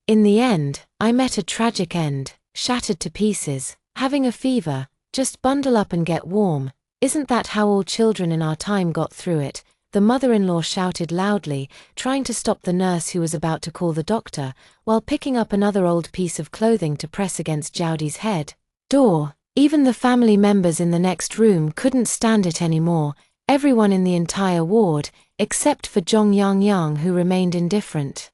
In the end, I met a tragic end, shattered to pieces, having a fever. Just bundle up and get warm. Isn't that how all children in our time got through it? The mother-in-law shouted loudly, trying to stop the nurse who was about to call the doctor, while picking up another old piece of clothing to press against Xiaodi's head. Door. Even the family members in the next room couldn't stand it anymore. Everyone in the entire ward, except for Zhong Yangyang, who remained indifferent,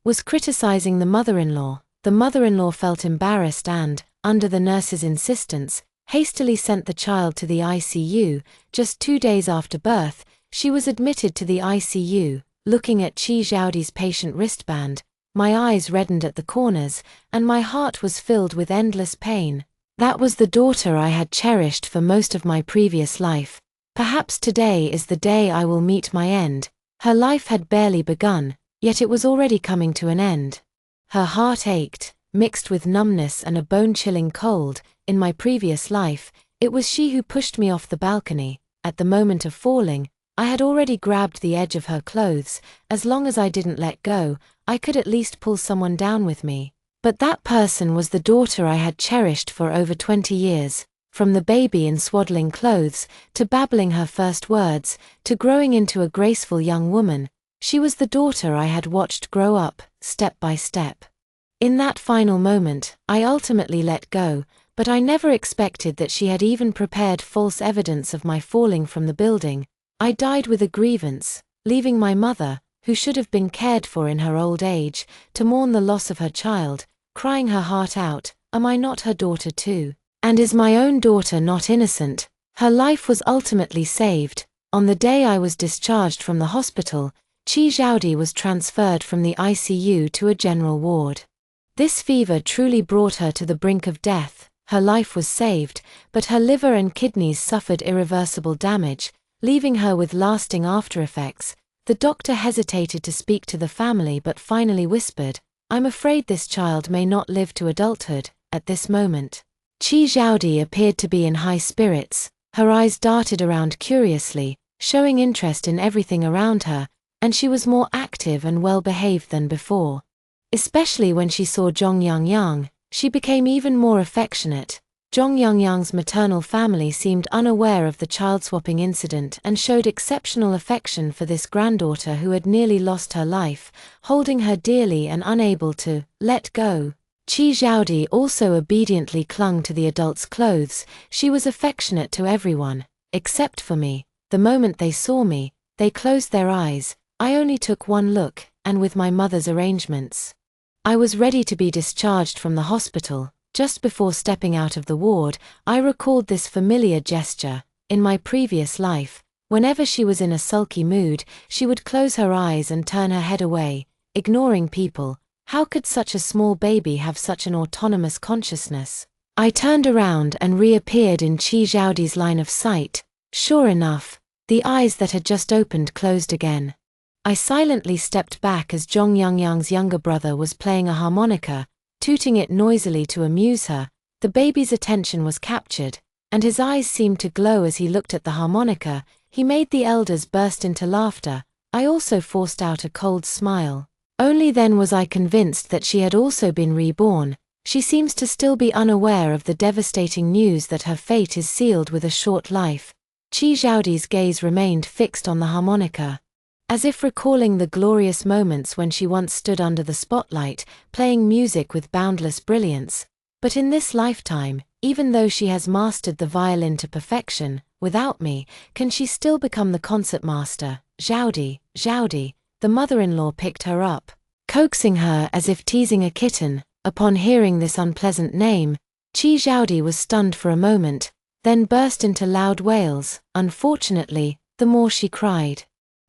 was criticizing the mother-in-law. The mother-in-law felt embarrassed and, under the nurse's insistence, hastily sent the child to the ICU. Just 2 days after birth, she was admitted to the ICU. Looking at Qi Xiaodi's patient wristband, my eyes reddened at the corners, and my heart was filled with endless pain. That was the daughter I had cherished for most of my previous life. Perhaps today is the day I will meet my end. Her life had barely begun, yet it was already coming to an end. Her heart ached, mixed with numbness and a bone-chilling cold. In my previous life, it was she who pushed me off the balcony. At the moment of falling, I had already grabbed the edge of her clothes. As long as I didn't let go, I could at least pull someone down with me. But that person was the daughter I had cherished for over 20 years. From the baby in swaddling clothes, to babbling her first words, to growing into a graceful young woman, she was the daughter I had watched grow up, step by step. In that final moment, I ultimately let go, but I never expected that she had even prepared false evidence of my falling from the building. I died with a grievance, leaving my mother, who should have been cared for in her old age, to mourn the loss of her child, crying her heart out. Am I not her daughter too? And is my own daughter not innocent? Her life was ultimately saved. On the day I was discharged from the hospital, Qi Xiaodi was transferred from the ICU to a general ward. This fever truly brought her to the brink of death. Her life was saved, but her liver and kidneys suffered irreversible damage, leaving her with lasting aftereffects. The doctor hesitated to speak to the family but finally whispered, "I'm afraid this child may not live to adulthood." At this moment, Qi Xiaodi appeared to be in high spirits. Her eyes darted around curiously, showing interest in everything around her, and she was more active and well-behaved than before. Especially when she saw Zhong Yangyang, she became even more affectionate. Zhong Yangyang's maternal family seemed unaware of the child-swapping incident and showed exceptional affection for this granddaughter who had nearly lost her life, holding her dearly and unable to let go. Qi Xiaodi also obediently clung to the adult's clothes. She was affectionate to everyone, except for me. The moment they saw me, they closed their eyes. I only took one look, and with my mother's arrangements, I was ready to be discharged from the hospital. Just before stepping out of the ward, I recalled this familiar gesture. In my previous life, whenever she was in a sulky mood, she would close her eyes and turn her head away, ignoring people. How could such a small baby have such an autonomous consciousness? I turned around and reappeared in Qi Xiaodi's line of sight. Sure enough, the eyes that had just opened closed again. I silently stepped back as Zhong Yangyang's younger brother was playing a harmonica, tooting it noisily to amuse her. The baby's attention was captured. and his eyes seemed to glow as he looked at the harmonica. He made the elders burst into laughter. I also forced out a cold smile. Only then was I convinced that she had also been reborn. She seems to still be unaware of the devastating news that her fate is sealed with a short life. Qi Zhaodi's gaze remained fixed on the harmonica, as if recalling the glorious moments when she once stood under the spotlight, playing music with boundless brilliance. But in this lifetime, even though she has mastered the violin to perfection, without me, can she still become the concert master? Zhaodi, Zhaodi, the mother-in-law picked her up, coaxing her as if teasing a kitten. Upon hearing this unpleasant name, Qi Zhaodi was stunned for a moment, then burst into loud wails. Unfortunately, the more she cried,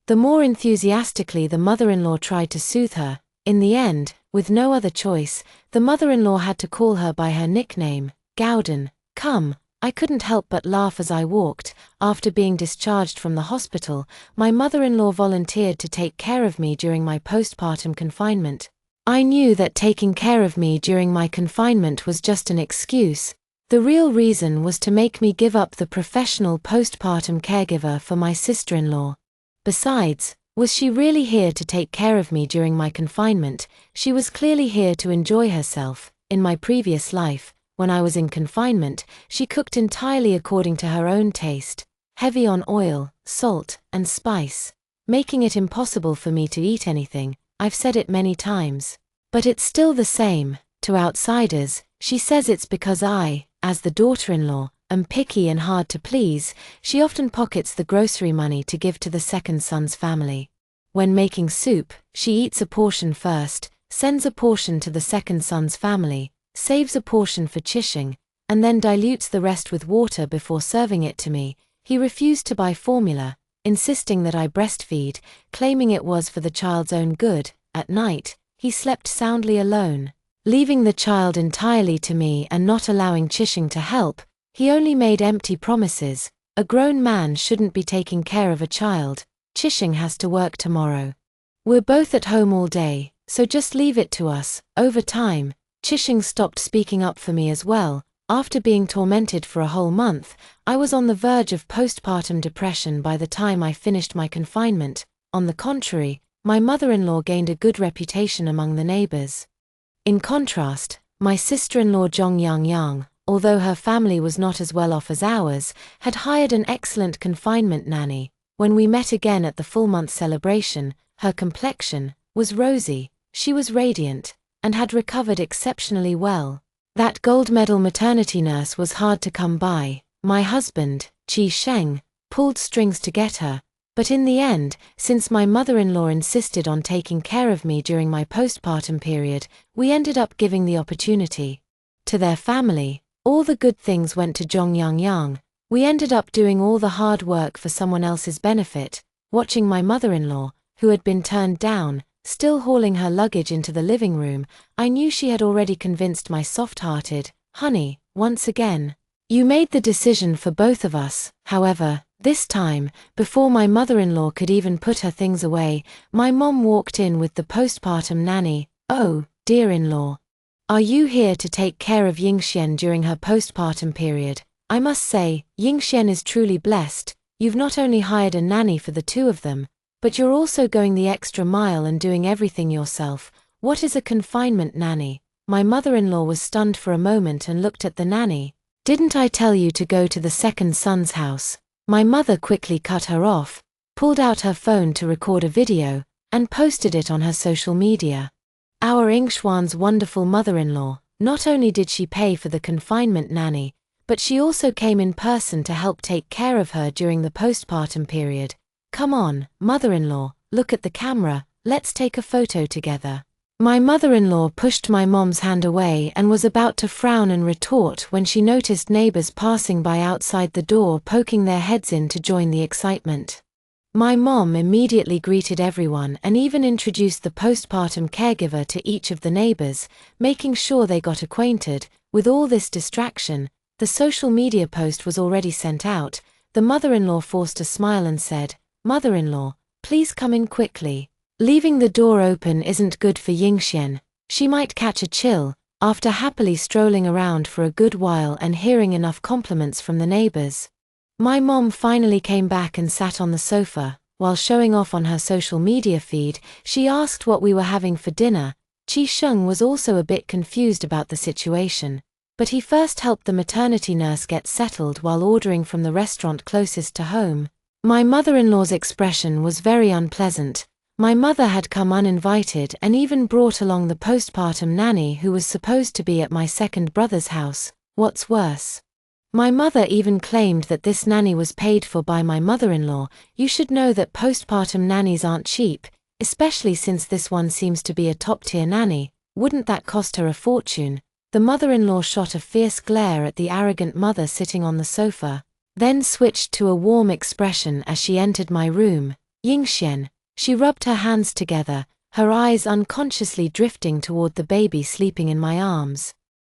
the more enthusiastically the mother-in-law tried to soothe her. In the end, with no other choice, the mother-in-law had to call her by her nickname, Gauden. Come, I couldn't help but laugh as I walked. After being discharged from the hospital, my mother-in-law volunteered to take care of me during my postpartum confinement. I knew that taking care of me during my confinement was just an excuse. The real reason was to make me give up the professional postpartum caregiver for my sister-in-law. Besides, was she really here to take care of me during my confinement? She was clearly here to enjoy herself. In my previous life, when I was in confinement, she cooked entirely according to her own taste, heavy on oil, salt, and spice, making it impossible for me to eat anything. I've said it many times, but it's still the same. To outsiders, she says it's because I, as the daughter-in-law, am picky and hard to please. She often pockets the grocery money to give to the second son's family. When making soup, she eats a portion first, sends a portion to the second son's family, saves a portion for Chishing, and then dilutes the rest with water before serving it to me. He refused to buy formula, insisting that I breastfeed, claiming it was for the child's own good. At night, he slept soundly alone, leaving the child entirely to me and not allowing Chishing to help. He only made empty promises. A grown man shouldn't be taking care of a child. Chishing has to work tomorrow. We're both at home all day, so just leave it to us. Over time, Chishing stopped speaking up for me as well. After being tormented for a whole month, I was on the verge of postpartum depression by the time I finished my confinement. On the contrary, my mother-in-law gained a good reputation among the neighbors. In contrast, my sister-in-law Zhongyang, although her family was not as well off as ours, had hired an excellent confinement nanny. When we met again at the full-month celebration, her complexion was rosy, she was radiant, and had recovered exceptionally well. That gold medal maternity nurse was hard to come by. My husband, Qi Sheng, pulled strings to get her, but in the end, since my mother-in-law insisted on taking care of me during my postpartum period, we ended up giving the opportunity to their family. All the good things went to Zhongyang. We ended up doing all the hard work for someone else's benefit. Watching my mother-in-law, who had been turned down, still hauling her luggage into the living room, I knew she had already convinced my soft-hearted, honey, once again. You made the decision for both of us. However, this time, before my mother-in-law could even put her things away, my mom walked in with the postpartum nanny. Oh, dear-in-law. Are you here to take care of Yingxian during her postpartum period? I must say, Yingxian is truly blessed. You've not only hired a nanny for the two of them, but you're also going the extra mile and doing everything yourself. What is a confinement nanny? My mother-in-law was stunned for a moment and looked at the nanny. Didn't I tell you to go to the second son's house? My mother quickly cut her off, pulled out her phone to record a video, and posted it on her social media. Our Yingxuan's wonderful mother-in-law, not only did she pay for the confinement nanny, but she also came in person to help take care of her during the postpartum period. Come on, mother-in-law, look at the camera, let's take a photo together. My mother-in-law pushed my mom's hand away and was about to frown and retort when she noticed neighbors passing by outside the door poking their heads in to join the excitement. My mom immediately greeted everyone and even introduced the postpartum caregiver to each of the neighbors, making sure they got acquainted. With all this distraction, the social media post was already sent out. The mother-in-law forced a smile and said, "Mother-in-law, please come in quickly. Leaving the door open isn't good for Yingxian. She might catch a chill." after happily strolling around for a good while and hearing enough compliments from the neighbors. My mom finally came back and sat on the sofa. While showing off on her social media feed, she asked what we were having for dinner. Qi Sheng was also a bit confused about the situation, but he first helped the maternity nurse get settled while ordering from the restaurant closest to home. My mother-in-law's expression was very unpleasant. My mother had come uninvited and even brought along the postpartum nanny who was supposed to be at my second brother's house. What's worse, my mother even claimed that this nanny was paid for by my mother-in-law. You should know that postpartum nannies aren't cheap, especially since this one seems to be a top-tier nanny. Wouldn't that cost her a fortune? The mother-in-law shot a fierce glare at the arrogant mother sitting on the sofa, then switched to a warm expression as she entered my room. Yingxian. She rubbed her hands together, her eyes unconsciously drifting toward the baby sleeping in my arms.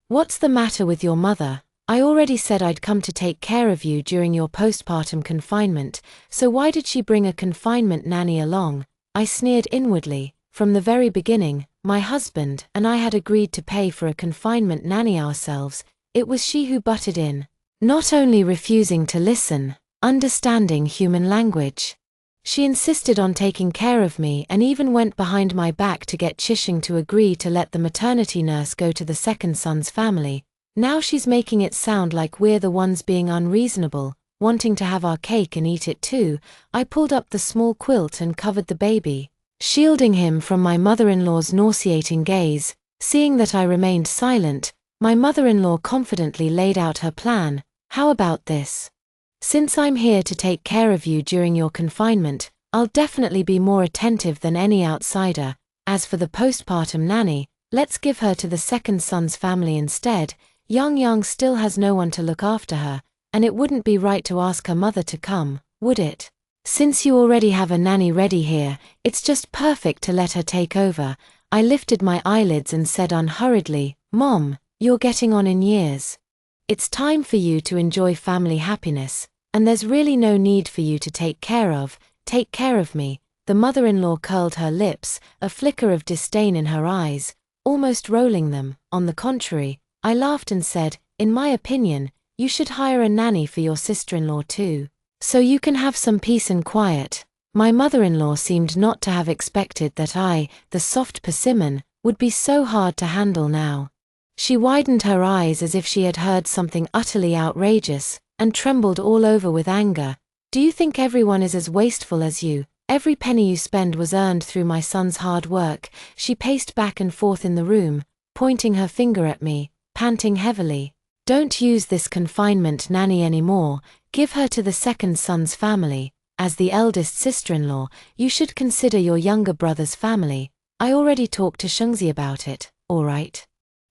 What's the matter with your mother? I already said I'd come to take care of you during your postpartum confinement, so why did she bring a confinement nanny along? I sneered inwardly. From the very beginning, my husband and I had agreed to pay for a confinement nanny ourselves. It was she who butted in, not only refusing to listen, understanding human language. She insisted on taking care of me and even went behind my back to get Qisheng to agree to let the maternity nurse go to the second son's family. Now she's making it sound like we're the ones being unreasonable, wanting to have our cake and eat it too. I pulled up the small quilt and covered the baby, shielding him from my mother-in-law's nauseating gaze. Seeing that I remained silent, my mother-in-law confidently laid out her plan. How about this? Since I'm here to take care of you during your confinement, I'll definitely be more attentive than any outsider. As for the postpartum nanny, let's give her to the second son's family instead. Yang still has no one to look after her, and it wouldn't be right to ask her mother to come, would it? Since you already have a nanny ready here, it's just perfect to let her take over. I lifted my eyelids and said unhurriedly, Mom, you're getting on in years. It's time for you to enjoy family happiness. And there's really no need for you to take care of me. The mother-in-law curled her lips, a flicker of disdain in her eyes, almost rolling them. On the contrary, I laughed and said, in my opinion, you should hire a nanny for your sister-in-law too, so you can have some peace and quiet. My mother-in-law seemed not to have expected that I, the soft persimmon, would be so hard to handle now. She widened her eyes as if she had heard something utterly outrageous, and trembled all over with anger. Do you think everyone is as wasteful as you? Every penny you spend was earned through my son's hard work. She paced back and forth in the room, pointing her finger at me, panting heavily. Don't use this confinement nanny anymore. Give her to the second son's family. As the eldest sister-in-law, you should consider your younger brother's family. I already talked to Shengzi about it, all right?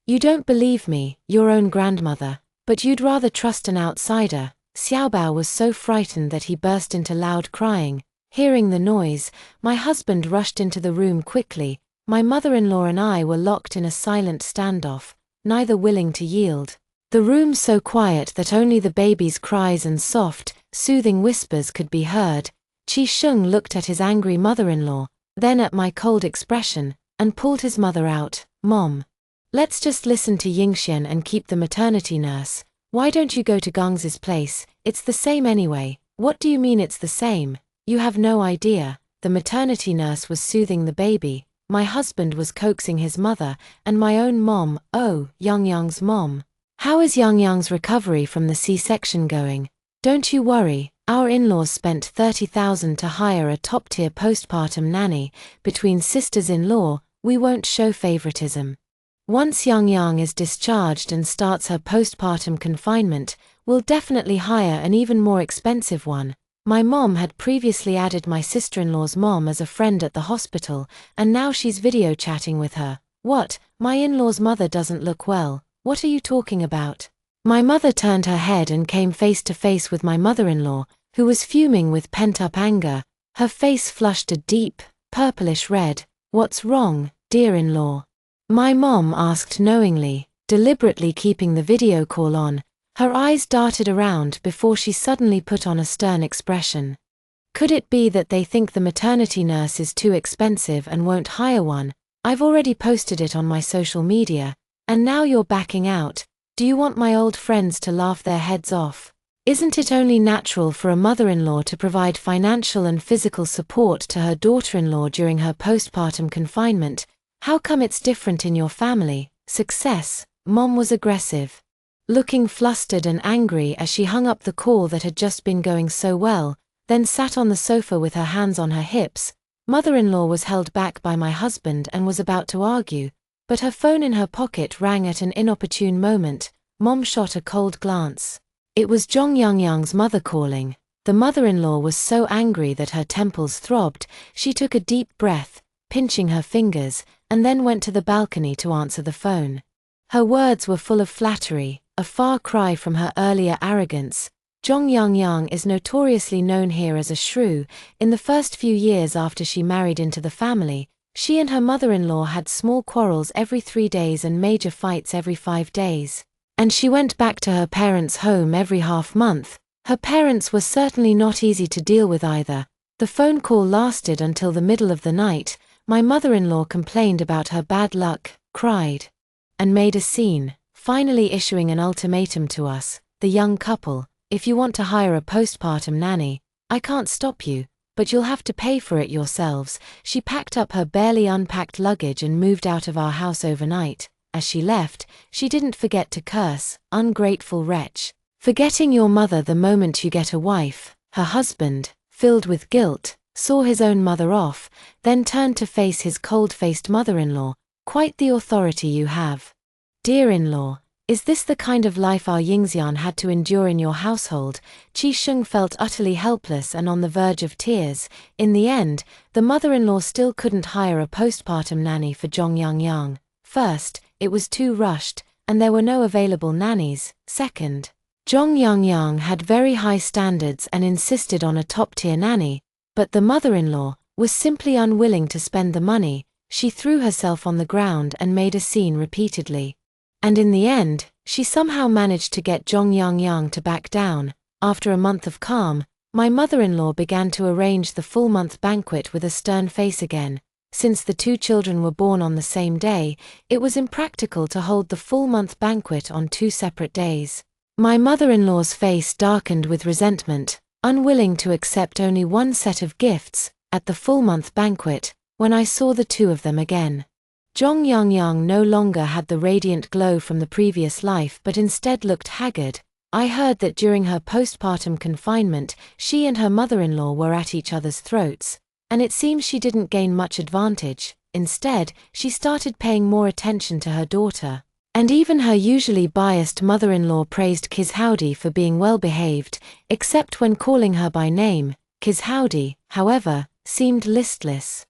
You don't believe me, your own grandmother. But you'd rather trust an outsider. Xiaobao was so frightened that he burst into loud crying. Hearing the noise, my husband rushed into the room quickly. My mother-in-law and I were locked in a silent standoff, neither willing to yield. The room so quiet that only the baby's cries and soft, soothing whispers could be heard. Qi Sheng looked at his angry mother-in-law, then at my cold expression, and pulled his mother out. Mom, let's just listen to Yingxian and keep the maternity nurse. Why don't you go to Gang's place? It's the same anyway. What do you mean it's the same? You have no idea. The maternity nurse was soothing the baby, my husband was coaxing his mother, and my own mom, Yang's mom. How is Yang's recovery from the C-section going? Don't you worry, our in-laws spent 30,000 to hire a top-tier postpartum nanny. Between sisters-in-law, we won't show favoritism. Once Yang is discharged and starts her postpartum confinement, we'll definitely hire an even more expensive one. My mom had previously added my sister-in-law's mom as a friend at the hospital, and now she's video chatting with her. What? My in-law's mother doesn't look well. What are you talking about? My mother turned her head and came face to face with my mother-in-law, who was fuming with pent-up anger. Her face flushed a deep, purplish red. What's wrong, dear-in-law? My mom asked knowingly, deliberately keeping the video call on. Her eyes darted around before she suddenly put on a stern expression. Could it be that they think the maternity nurse is too expensive and won't hire one? I've already posted it on my social media. And now you're backing out. Do you want my old friends to laugh their heads off? Isn't it only natural for a mother-in-law to provide financial and physical support to her daughter-in-law during her postpartum confinement? How come it's different in your family? Success. Mom was aggressive, looking flustered and angry as she hung up the call that had just been going so well, then sat on the sofa with her hands on her hips. Mother-in-law was held back by my husband and was about to argue, but her phone in her pocket rang at an inopportune moment. Mom shot a cold glance. It was Jong Yang-yang's mother calling. The mother-in-law was so angry that her temples throbbed. She took a deep breath, pinching her fingers, and then went to the balcony to answer the phone. Her words were full of flattery, a far cry from her earlier arrogance. Jong Yang-yang is notoriously known here as a shrew. In the first few years after she married into the family, she and her mother-in-law had small quarrels every 3 days and major fights every 5 days. And she went back to her parents' home every half-month. Her parents were certainly not easy to deal with either. The phone call lasted until the middle of the night. My mother-in-law complained about her bad luck, cried, and made a scene, finally issuing an ultimatum to us, the young couple. If you want to hire a postpartum nanny, I can't stop you, but you'll have to pay for it yourselves. She packed up her barely unpacked luggage and moved out of our house overnight. As she left, she didn't forget to curse, ungrateful wretch. Forgetting your mother the moment you get a wife. Her husband, filled with guilt, saw his own mother off, then turned to face his cold-faced mother-in-law. Quite the authority you have. Dear in-law, is this the kind of life our Yingxian had to endure in your household? Qi Sheng felt utterly helpless and on the verge of tears. In the end, the mother-in-law still couldn't hire a postpartum nanny for Zhong Yang. First, it was too rushed, and there were no available nannies. Second, Zhong Yang had very high standards and insisted on a top-tier nanny, but the mother-in-law was simply unwilling to spend the money. She threw herself on the ground and made a scene repeatedly. And in the end, she somehow managed to get Zhong Yang to back down. After a month of calm, my mother-in-law began to arrange the full-month banquet with a stern face again. Since the 2 children were born on the same day, it was impractical to hold the full-month banquet on 2 separate days. My mother-in-law's face darkened with resentment, unwilling to accept only one set of gifts at the full-month banquet, when I saw the 2 of them again. Zhong Yang no longer had the radiant glow from the previous life but instead looked haggard. I heard that during her postpartum confinement, she and her mother-in-law were at each other's throats, and it seems she didn't gain much advantage. Instead, she started paying more attention to her daughter. And even her usually biased mother-in-law praised Kiz Howdy for being well-behaved, except when calling her by name. Kiz Howdy, however, seemed listless.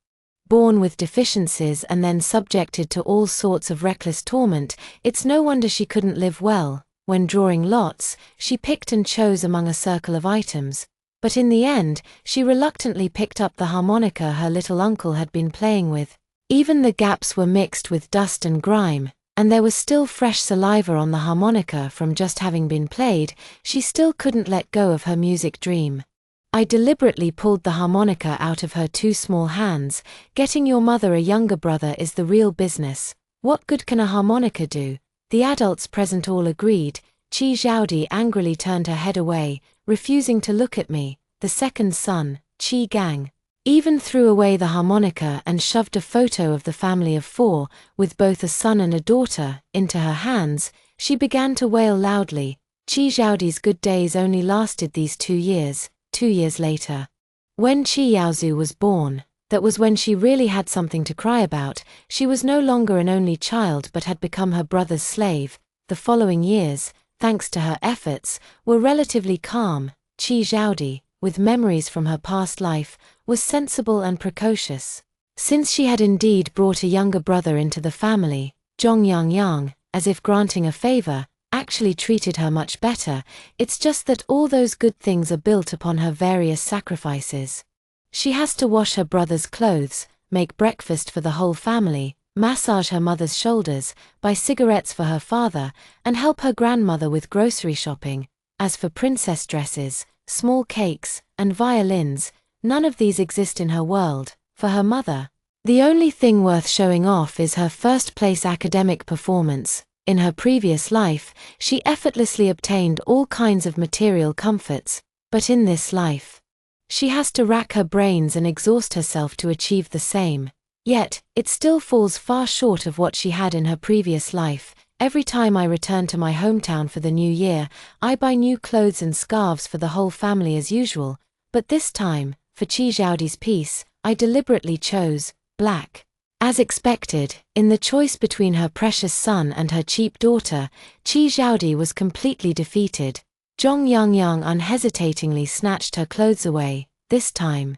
Born with deficiencies and then subjected to all sorts of reckless torment, it's no wonder she couldn't live well. When drawing lots, she picked and chose among a circle of items, but in the end, she reluctantly picked up the harmonica her little uncle had been playing with. Even the gaps were mixed with dust and grime, and there was still fresh saliva on the harmonica from just having been played. She still couldn't let go of her music dream. I deliberately pulled the harmonica out of her 2 small hands. Getting your mother a younger brother is the real business. What good can a harmonica do? The adults present all agreed. Qi Zhaodi angrily turned her head away, refusing to look at me. The second son, Qi Gang, even threw away the harmonica and shoved a photo of the family of 4, with both a son and a daughter, into her hands. She began to wail loudly. Qi Zhaodi's good days only lasted these 2 years. 2 years later, when Qi Yaozu was born, that was when she really had something to cry about. She was no longer an only child but had become her brother's slave. The following years, thanks to her efforts, were relatively calm. Qi Zhaodi, with memories from her past life, was sensible and precocious. Since she had indeed brought a younger brother into the family, Zhong Yang, as if granting a favor, actually treated her much better. It's just that all those good things are built upon her various sacrifices. She has to wash her brother's clothes, make breakfast for the whole family, massage her mother's shoulders, buy cigarettes for her father, and help her grandmother with grocery shopping. As for princess dresses, small cakes, and violins, none of these exist in her world. For her mother, The only thing worth showing off is her first-place academic performance. In her previous life, she effortlessly obtained all kinds of material comforts, but in this life, she has to rack her brains and exhaust herself to achieve the same. Yet, it still falls far short of what she had in her previous life. Every time I return to my hometown for the new year, I buy new clothes and scarves for the whole family as usual, but this time, for Chi Zhaodi's piece, I deliberately chose black. As expected, in the choice between her precious son and her cheap daughter, Chi Zhaodi was completely defeated. Zhong Yangyang unhesitatingly snatched her clothes away. This time,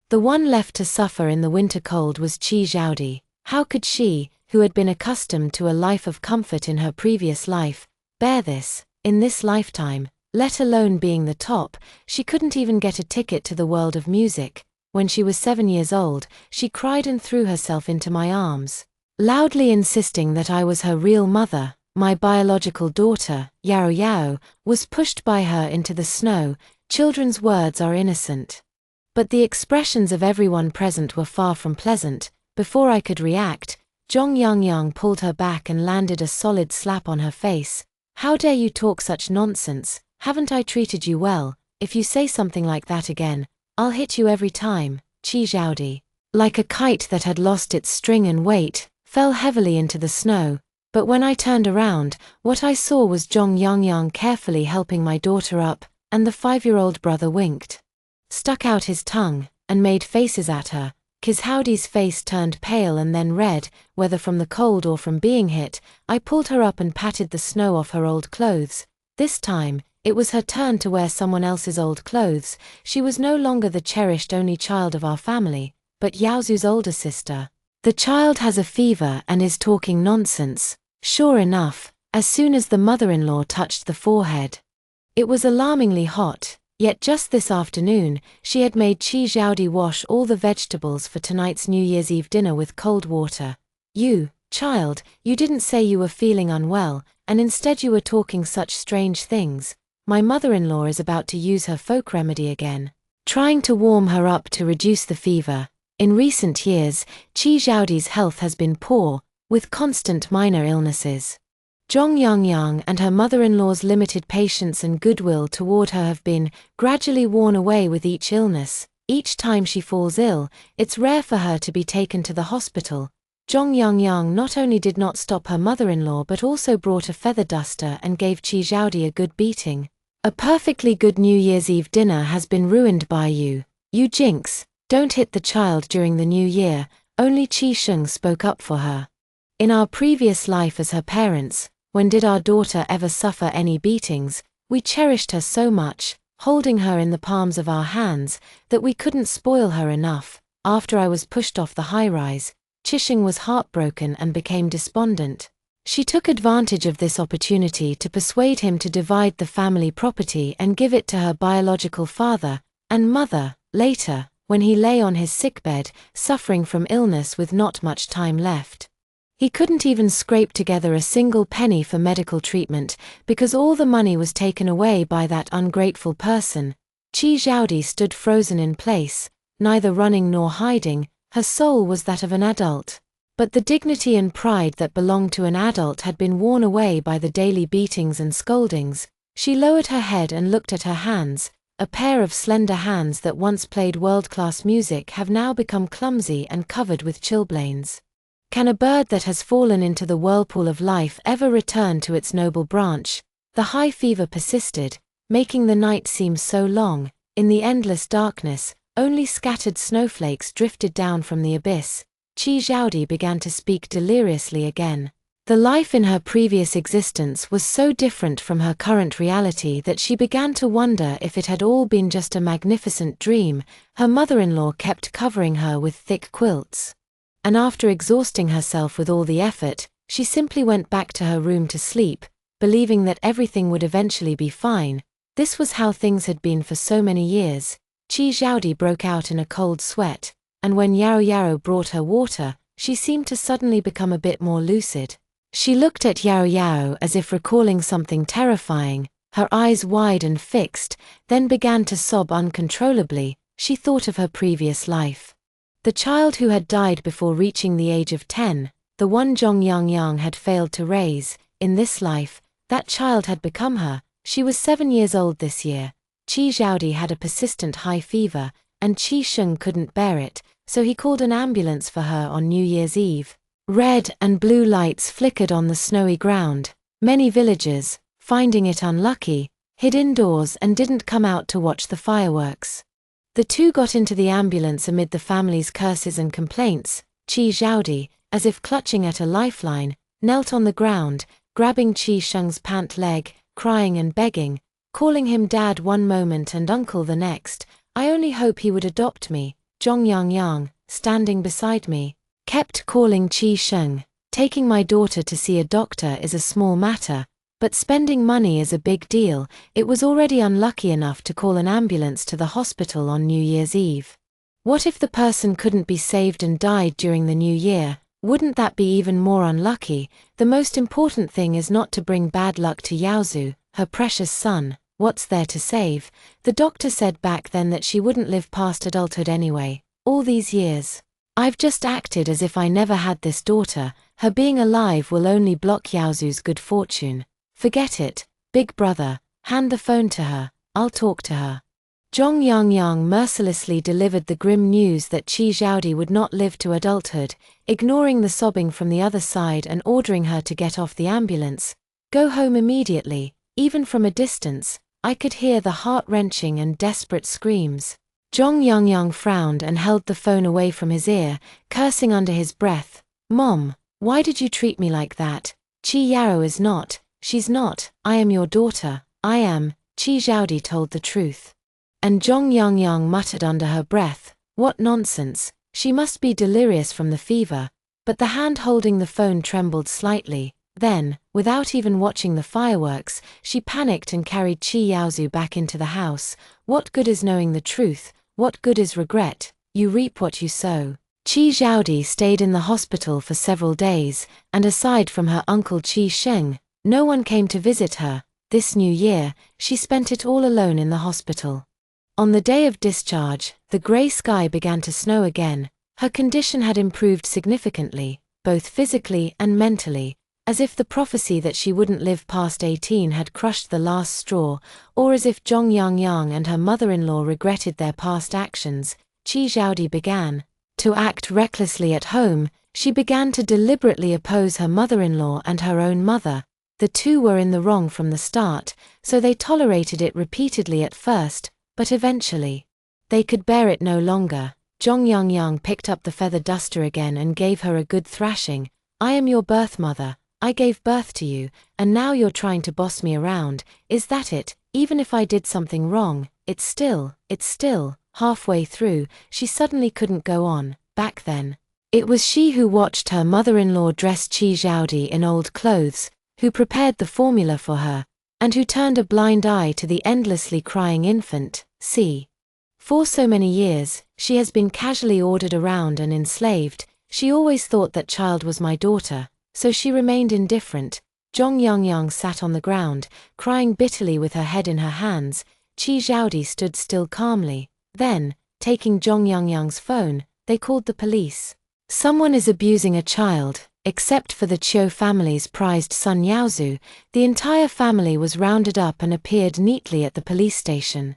the one left to suffer in the winter cold was Chi Zhaodi. How could she, who had been accustomed to a life of comfort in her previous life, bear this, in this lifetime? Let alone being the top, she couldn't even get a ticket to the world of music. When she was 7 years old, she cried and threw herself into my arms, loudly insisting that I was her real mother. My biological daughter, Yao Yao, was pushed by her into the snow. Children's words are innocent, but the expressions of everyone present were far from pleasant. Before I could react, Zhong Yangyang pulled her back and landed a solid slap on her face. How dare you talk such nonsense? Haven't I treated you well? If you say something like that again, I'll hit you every time. Chi Zhaodi, like a kite that had lost its string and weight, fell heavily into the snow. But when I turned around, what I saw was Zhong Yangyang carefully helping my daughter up, and the 5-year-old brother winked, stuck out his tongue, and made faces at her. Chi Zhaodi's face turned pale and then red, whether from the cold or from being hit. I pulled her up and patted the snow off her old clothes. This time, it was her turn to wear someone else's old clothes. She was no longer the cherished only child of our family, but Yaozu's older sister. The child has a fever and is talking nonsense. Sure enough, as soon as the mother-in-law touched the forehead, it was alarmingly hot. Yet just this afternoon, she had made Chi Zhaodi wash all the vegetables for tonight's New Year's Eve dinner with cold water. You, child, you didn't say you were feeling unwell, and instead you were talking such strange things. My mother-in-law is about to use her folk remedy again, trying to warm her up to reduce the fever. In recent years, Chi Zhaodi's health has been poor, with constant minor illnesses. Zhong Yangyang and her mother-in-law's limited patience and goodwill toward her have been gradually worn away with each illness. Each time she falls ill, it's rare for her to be taken to the hospital. Zhong Yangyang not only did not stop her mother-in-law but also brought a feather duster and gave Chi Zhaodi a good beating. A perfectly good New Year's Eve dinner has been ruined by you. You jinx, don't hit the child during the new year. Only Qi Sheng spoke up for her. In our previous life as her parents, when did our daughter ever suffer any beatings? We cherished her so much, holding her in the palms of our hands, that we couldn't spoil her enough. After I was pushed off the high-rise, Qisheng was heartbroken and became despondent. She took advantage of this opportunity to persuade him to divide the family property and give it to her biological father and mother. Later, when he lay on his sickbed, suffering from illness with not much time left, he couldn't even scrape together a single penny for medical treatment because all the money was taken away by that ungrateful person. Chi Zhaodi stood frozen in place, neither running nor hiding. Her soul was that of an adult, but the dignity and pride that belonged to an adult had been worn away by the daily beatings and scoldings. She lowered her head and looked at her hands. A pair of slender hands that once played world-class music have now become clumsy and covered with chilblains. Can a bird that has fallen into the whirlpool of life ever return to its noble branch? The high fever persisted, making the night seem so long. In the endless darkness, only scattered snowflakes drifted down from the abyss. Chi Zhaodi began to speak deliriously again. The life in her previous existence was so different from her current reality that she began to wonder if it had all been just a magnificent dream. Her mother-in-law kept covering her with thick quilts, and after exhausting herself with all the effort, she simply went back to her room to sleep, believing that everything would eventually be fine. This was how things had been for so many years. Chi Zhaodi broke out in a cold sweat, and when Yao Yao brought her water, she seemed to suddenly become a bit more lucid. She looked at Yao Yao as if recalling something terrifying, her eyes wide and fixed, then began to sob uncontrollably. She thought of her previous life. The child who had died before reaching the age of 10, the one Zhong Yang had failed to raise, in this life, that child had become her. She was 7 years old this year. Qi Zhaodi had a persistent high fever, and Qi Sheng couldn't bear it, so he called an ambulance for her on New Year's Eve. Red and blue lights flickered on the snowy ground. Many villagers, finding it unlucky, hid indoors and didn't come out to watch the fireworks. The two got into the ambulance amid the family's curses and complaints. Qi Zhaodi, as if clutching at a lifeline, knelt on the ground, grabbing Qi Sheng's pant leg, crying and begging, calling him dad one moment and uncle the next. I only hope he would adopt me. Zhong Yang, standing beside me, kept calling Qi Sheng. Taking my daughter to see a doctor is a small matter, but spending money is a big deal. It was already unlucky enough to call an ambulance to the hospital on New Year's Eve. What if the person couldn't be saved and died during the new year? Wouldn't that be even more unlucky? The most important thing is not to bring bad luck to Yaozu, her precious son. What's there to save? The doctor said back then that she wouldn't live past adulthood anyway. All these years, I've just acted as if I never had this daughter. Her being alive will only block Yaozu's good fortune. Forget it, big brother, hand the phone to her, I'll talk to her. Zhong Yang mercilessly delivered the grim news that Qi Zhaodi would not live to adulthood, ignoring the sobbing from the other side and ordering her to get off the ambulance. Go home immediately. Even from a distance, I could hear the heart-wrenching and desperate screams. Zhong Yang frowned and held the phone away from his ear, cursing under his breath. Mom, why did you treat me like that? Qi Yaro is not, she's not, I am your daughter, I am. Qi Zhaodi told the truth. And Zhong Yang muttered under her breath, what nonsense, she must be delirious from the fever. But the hand holding the phone trembled slightly. Then, without even watching the fireworks, she panicked and carried Qi Yaozu back into the house. What good is knowing the truth? What good is regret? You reap what you sow. Qi Zhaodi stayed in the hospital for several days, and aside from her uncle Qi Sheng, no one came to visit her. This new year, she spent it all alone in the hospital. On the day of discharge, the grey sky began to snow again. Her condition had improved significantly, both physically and mentally, as if the prophecy that she wouldn't live past 18 had crushed the last straw, or as if Zhong Yang and her mother-in-law regretted their past actions. Qi Zhaodi began to act recklessly at home. She began to deliberately oppose her mother-in-law and her own mother. The two were in the wrong from the start, so they tolerated it repeatedly at first, but eventually, they could bear it no longer. Zhong Yang picked up the feather duster again and gave her a good thrashing. I am your birth mother. I gave birth to you, and now you're trying to boss me around. Is that it? Even if I did something wrong, it's still. Halfway through, she suddenly couldn't go on. Back then, it was she who watched her mother-in-law dress Qi Zhaodi in old clothes, who prepared the formula for her, and who turned a blind eye to the endlessly crying infant. See, for so many years, she has been casually ordered around and enslaved. She always thought that child was my daughter, so she remained indifferent. Zhong Yang sat on the ground, crying bitterly with her head in her hands. Qi Zhaodi stood still calmly. Then, taking Zhong Yang's phone, they called the police. Someone is abusing a child. Except for the Qiu family's prized son Yaozu, the entire family was rounded up and appeared neatly at the police station.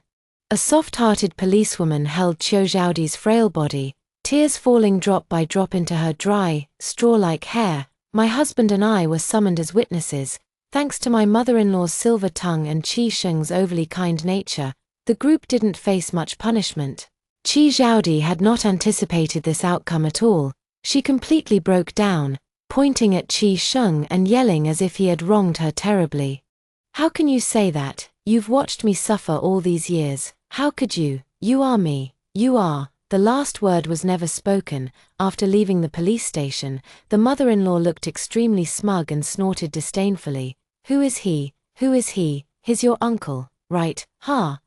A soft-hearted policewoman held Qiu Zhaodi's frail body, tears falling drop by drop into her dry, straw-like hair. My husband and I were summoned as witnesses. Thanks to my mother-in-law's silver tongue and Qi Sheng's overly kind nature, the group didn't face much punishment. Qi Zhaodi had not anticipated this outcome at all. She completely broke down, pointing at Qi Sheng and yelling as if he had wronged her terribly. How can you say that? You've watched me suffer all these years. How could you? You are me. You are. The last word was never spoken. After leaving the police station, the mother-in-law looked extremely smug and snorted disdainfully. Who is he? Who is he? He's your uncle, right?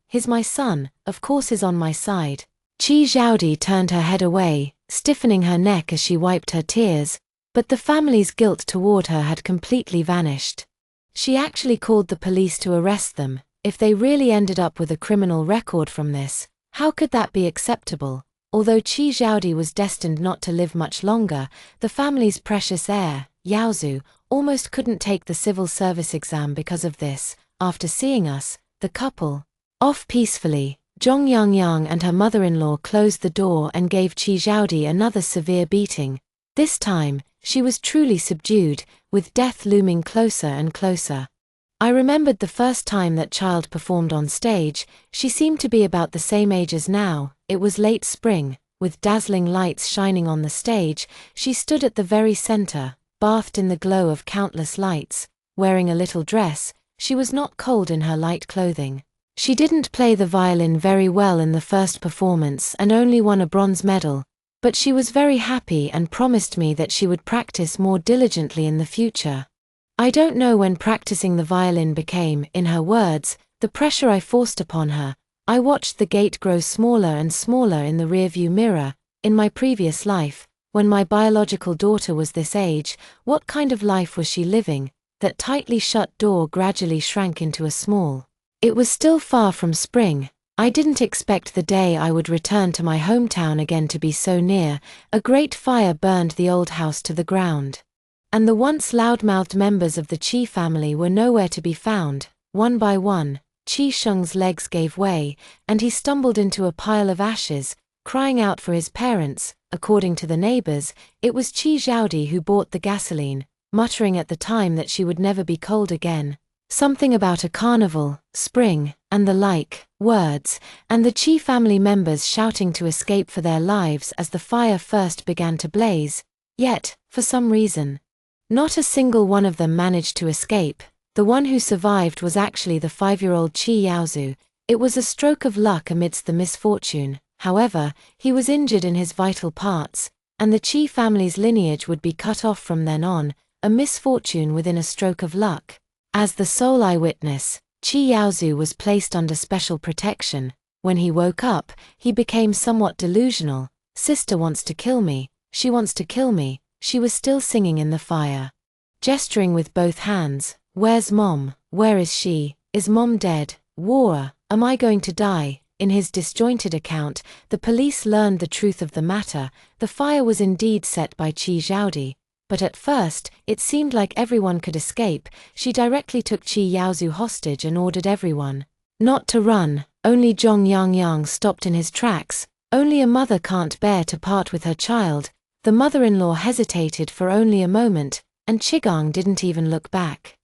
He's my son, of course he's on my side. Qi Zhaodi turned her head away, stiffening her neck as she wiped her tears, but the family's guilt toward her had completely vanished. She actually called the police to arrest them. If they really ended up with a criminal record from this, how could that be acceptable? Although Qi Zhaodi was destined not to live much longer, the family's precious heir, Yaozu, almost couldn't take the civil service exam because of this. After seeing us, the couple, off peacefully, Zhong Yangyang and her mother-in-law closed the door and gave Qi Zhaodi another severe beating. This time, she was truly subdued, with death looming closer and closer. I remembered the first time that child performed on stage. She seemed to be about the same age as now. It was late spring, with dazzling lights shining on the stage. She stood at the very center, bathed in the glow of countless lights, wearing a little dress. She was not cold in her light clothing. She didn't play the violin very well in the first performance and only won a bronze medal, but she was very happy and promised me that she would practice more diligently in the future. I don't know when practicing the violin became, in her words, the pressure I forced upon her. I watched the gate grow smaller and smaller in the rearview mirror. In my previous life, when my biological daughter was this age, what kind of life was she living? That tightly shut door gradually shrank into a small. It was still far from spring. I didn't expect the day I would return to my hometown again to be so near. A great fire burned the old house to the ground. And the once loud-mouthed members of the Qi family were nowhere to be found. One by one, Qi Sheng's legs gave way, and he stumbled into a pile of ashes, crying out for his parents. According to the neighbors, it was Qi Zhaodi who bought the gasoline, muttering at the time that she would never be cold again. Something about a carnival, spring, and the like, words, and the Qi family members shouting to escape for their lives as the fire first began to blaze. Yet, for some reason, not a single one of them managed to escape. The one who survived was actually the 5-year-old Qi Yaozu. It was a stroke of luck amidst the misfortune. However, he was injured in his vital parts, and the Qi family's lineage would be cut off from then on, a misfortune within a stroke of luck. As the sole eyewitness, Qi Yaozu was placed under special protection. When he woke up, he became somewhat delusional. Sister wants to kill me, she wants to kill me. She was still singing in the fire, gesturing with both hands. Where's Mom? Where is she? Is Mom dead? War, am I going to die? In his disjointed account, the police learned the truth of the matter. The fire was indeed set by Qi Zhaodi, but at first, it seemed like everyone could escape. She directly took Qi Yaozu hostage and ordered everyone not to run. Only Zhong Yangyang stopped in his tracks. Only a mother can't bear to part with her child. The mother-in-law hesitated for only a moment, and Qigang didn't even look back.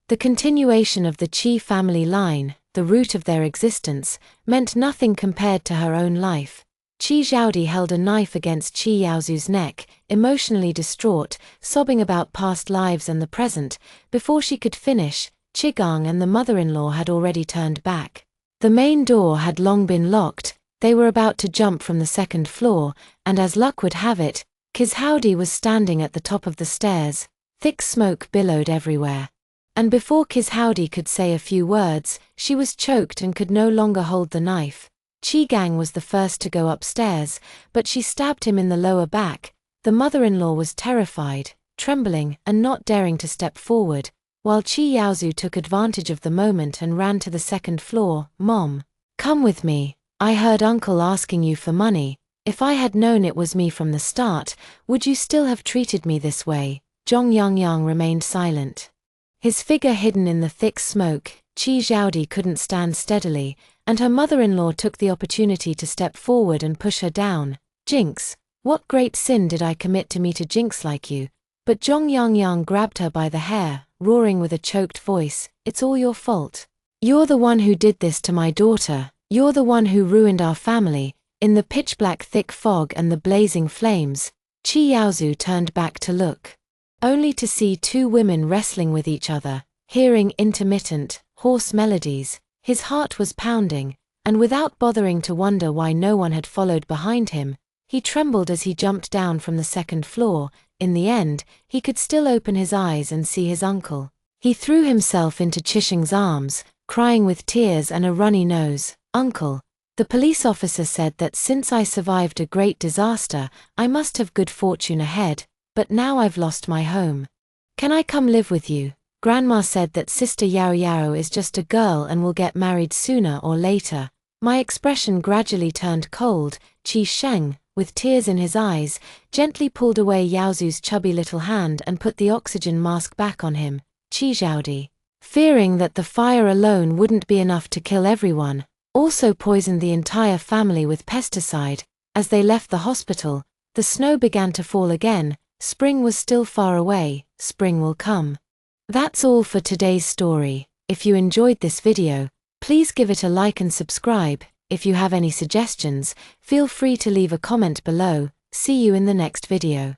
The continuation of the Qi family line, the root of their existence, meant nothing compared to her own life. Qi Zhaodi held a knife against Qi Yaozu's neck, emotionally distraught, sobbing about past lives and the present. Before she could finish, Qigang and the mother-in-law had already turned back. The main door had long been locked. They were about to jump from the second floor, and as luck would have it, Qi Zhaodi was standing at the top of the stairs. Thick smoke billowed everywhere. And before Qi Zhaodi could say a few words, she was choked and could no longer hold the knife. Qigang was the first to go upstairs, but she stabbed him in the lower back. The mother-in-law was terrified, trembling, and not daring to step forward, while Qi Yaozu took advantage of the moment and ran to the second floor. Mom, come with me. I heard Uncle asking you for money. If I had known it was me from the start, would you still have treated me this way? Zhong Yangyang remained silent. His figure hidden in the thick smoke. Qi Zhaodi couldn't stand steadily, and her mother-in-law took the opportunity to step forward and push her down. Jinx, what great sin did I commit to meet a jinx like you? But Zhong Yangyang grabbed her by the hair, roaring with a choked voice, it's all your fault. You're the one who did this to my daughter. You're the one who ruined our family. In the pitch-black thick fog and the blazing flames, Qi Yaozu turned back to look, only to see two women wrestling with each other, hearing intermittent, hoarse melodies. His heart was pounding, and without bothering to wonder why no one had followed behind him, he trembled as he jumped down from the second floor. In the end, he could still open his eyes and see his uncle. He threw himself into Qisheng's arms, crying with tears and a runny nose. Uncle, the police officer said that since I survived a great disaster, I must have good fortune ahead, but now I've lost my home. Can I come live with you? Grandma said that Sister Yao Yao is just a girl and will get married sooner or later. My expression gradually turned cold. Qi Sheng, with tears in his eyes, gently pulled away Yaozu's chubby little hand and put the oxygen mask back on him. Qijiaodi, fearing that the fire alone wouldn't be enough to kill everyone, also poisoned the entire family with pesticide. As they left the hospital, the snow began to fall again. Spring was still far away. Spring will come. That's all for today's story. If you enjoyed this video, please give it a like and subscribe. If you have any suggestions, feel free to leave a comment below. See you in the next video.